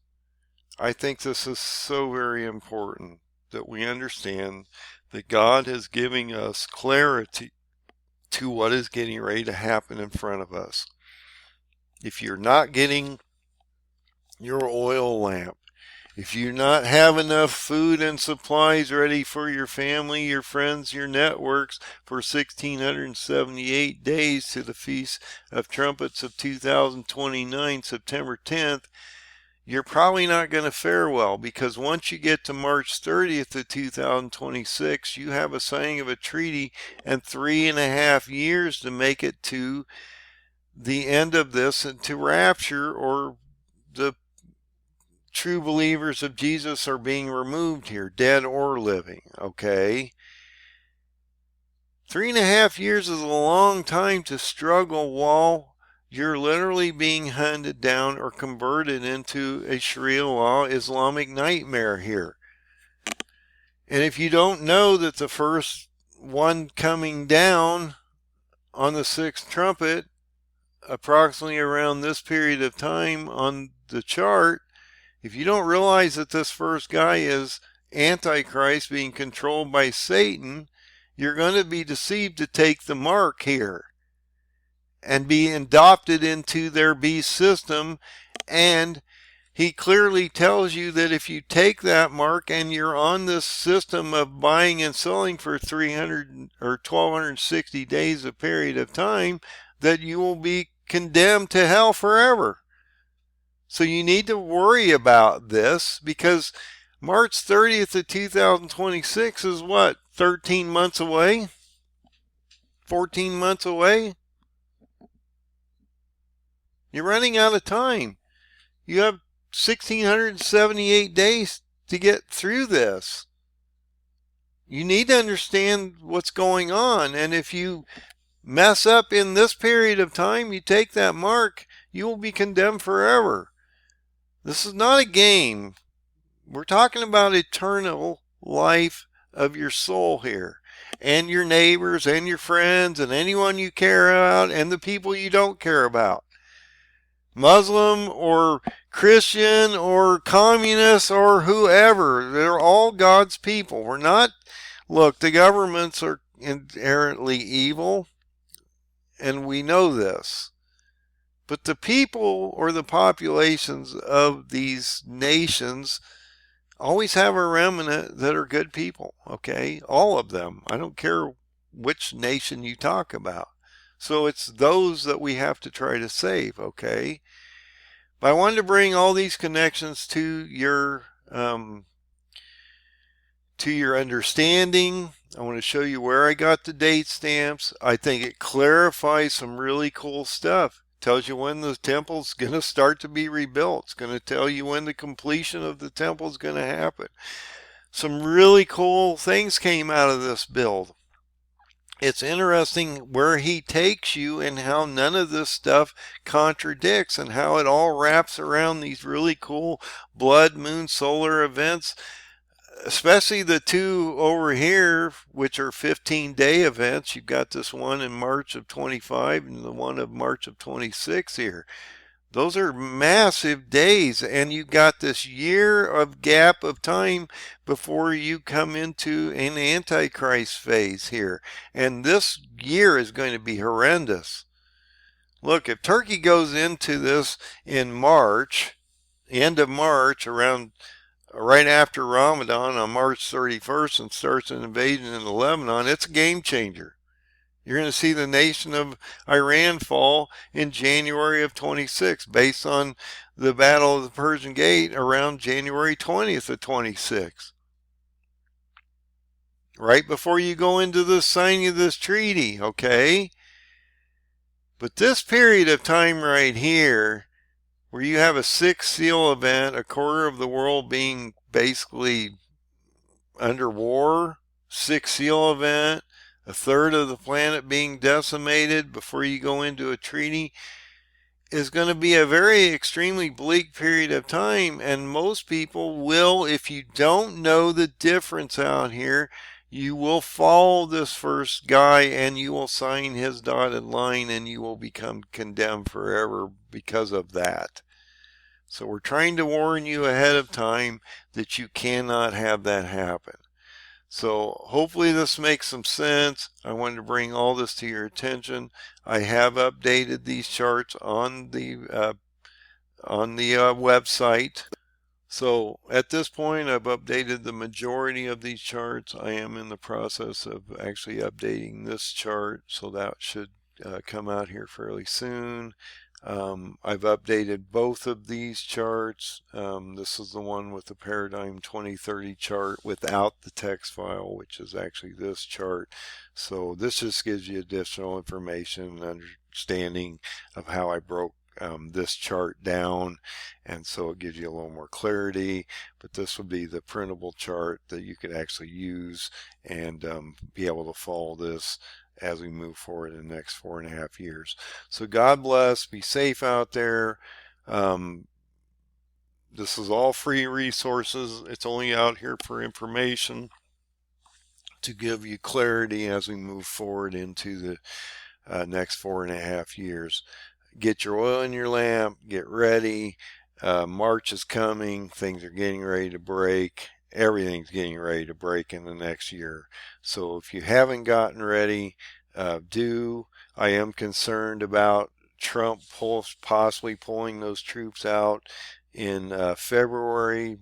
I think this is so very important that we understand that God is giving us clarity to what is getting ready to happen in front of us. If you're not getting your oil lamp, if you not have enough food and supplies ready for your family, your friends, your networks for 1,678 days to the Feast of Trumpets of 2029, September 10th, you're probably not going to fare well, because once you get to March 30th of 2026, you have a signing of a treaty and 3.5 years to make it to the end of this and to rapture, or the true believers of Jesus are being removed here, dead or living. Okay, 3.5 years is a long time to struggle while you're literally being hunted down or converted into a Sharia law Islamic nightmare here. And if you don't know that the first one coming down on the 6th trumpet, approximately around this period of time on the chart, if you don't realize that this first guy is Antichrist being controlled by Satan, you're going to be deceived to take the mark here and be adopted into their beast system. And he clearly tells you that if you take that mark and you're on this system of buying and selling for 300 or 1,260 days a period of time, that you will be condemned to hell forever. So you need to worry about this, because March 30th of 2026 is what, 13 months away? 14 months away? You're running out of time. You have 1,678 days to get through this. You need to understand what's going on. And if you mess up in this period of time, you take that mark, you will be condemned forever. This is not a game. We're talking about eternal life of your soul here, and your neighbors and your friends and anyone you care about and the people you don't care about. Muslim or Christian or communist or whoever. They're all God's people. We're not, look, the governments are inherently evil, and we know this. But the people or the populations of these nations always have a remnant that are good people, okay? All of them. I don't care which nation you talk about. So it's those that we have to try to save, okay? But I wanted to bring all these connections to your understanding. I want to show you where I got the date stamps. I think it clarifies some really cool stuff. Tells you when the temple's going to start to be rebuilt. It's going to tell you when the completion of the temple is going to happen. Some really cool things came out of this build. It's interesting where he takes you and how none of this stuff contradicts and how it all wraps around these really cool blood moon solar events, especially the two over here, which are 15-day events. You've got this one in March of 25 and the one of March of 26 here. Those are massive days, and you got this year of gap of time before you come into an Antichrist phase here. And this year is going to be horrendous. Look, if Turkey goes into this in March, end of March, around right after Ramadan on March 31st, and starts an invasion into Lebanon, it's a game changer. You're going to see the nation of Iran fall in January of 26 based on the Battle of the Persian Gate around January 20th of 26. Right before you go into the signing of this treaty, okay? But this period of time right here, where you have a sixth seal event, a quarter of the world being basically under war, sixth seal event, a third of the planet being decimated before you go into a treaty, is going to be a very extremely bleak period of time. And most people will, if you don't know the difference out here, you will follow this first guy and you will sign his dotted line and you will become condemned forever because of that. So we're trying to warn you ahead of time that you cannot have that happen. So hopefully this makes some sense. I wanted to bring all this to your attention. I have updated these charts on the website. So at this point, I've updated the majority of these charts. I am in the process of actually updating this chart, so that should come out here fairly soon. I've updated both of these charts. This is the one with the Paradigm 2030 chart without the text file, which is actually this chart. So this just gives you additional information and understanding of how I broke this chart down, and so it gives you a little more clarity. But this would be the printable chart that you could actually use and be able to follow this as we move forward in the next 4.5 years. So God bless, be safe out there. This is all free resources. It's only out here for information to give you clarity as we move forward into the next 4.5 years. Get your oil in your lamp, get ready. March is coming, things are getting ready to break. Everything's getting ready to break in the next year. So if you haven't gotten ready, do. I am concerned about Trump possibly pulling those troops out in February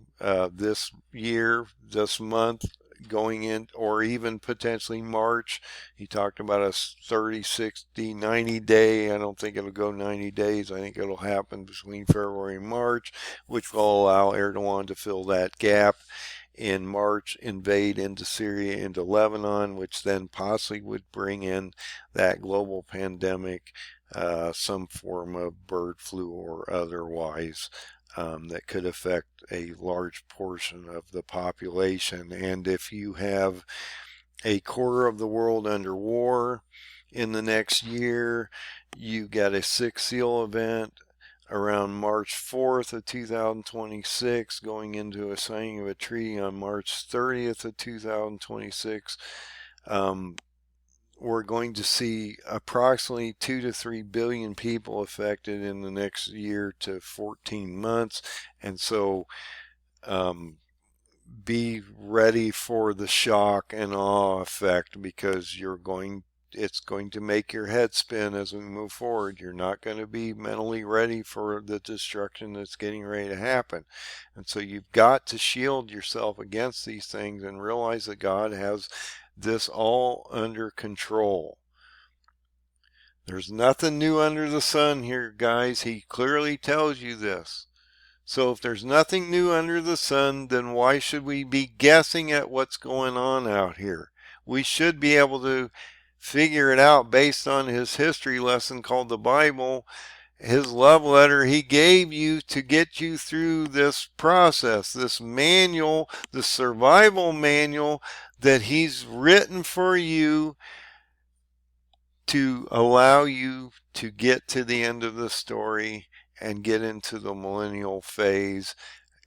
this year, this month, going in, or even potentially March. He talked about a 30, 60, 90 day. I don't think it'll go 90 days. I think it'll happen between February and March, which will allow Erdogan to fill that gap. In March, invade into Syria, into Lebanon, which then possibly would bring in that global pandemic, some form of bird flu or otherwise, that could affect a large portion of the population. And if you have a quarter of the world under war in the next year, you got a sixth seal event around March 4th of 2026, going into a signing of a treaty on March 30th of 2026. we're going to see approximately 2 to 3 billion people affected in the next year to 14 months. And so be ready for the shock and awe effect, because it's going to make your head spin as we move forward. You're not going to be mentally ready for the destruction that's getting ready to happen. And so you've got to shield yourself against these things and realize that God has this all under control. There's nothing new under the sun here, guys. He clearly tells you this. So if there's nothing new under the sun, then why should we be guessing at what's going on out here? We should be able to figure it out based on his history lesson called the Bible, his love letter he gave you to get you through this process, this manual, the survival manual that he's written for you to allow you to get to the end of the story and get into the millennial phase.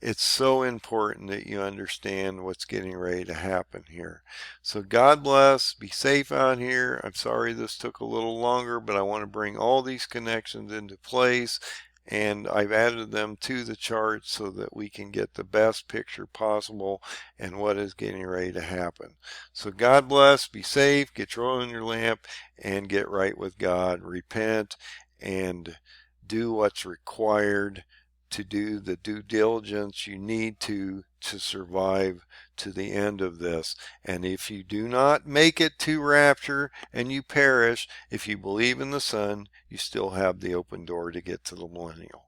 It's so important that you understand what's getting ready to happen here. So God bless. Be safe out here. I'm sorry this took a little longer, but I want to bring all these connections into place, and I've added them to the chart so that we can get the best picture possible and what is getting ready to happen. So God bless. Be safe. Get your oil in your lamp and get right with God. Repent and do what's required to do the due diligence you need to survive to the end of this. And if you do not make it to rapture and you perish, if you believe in the Son, you still have the open door to get to the millennial.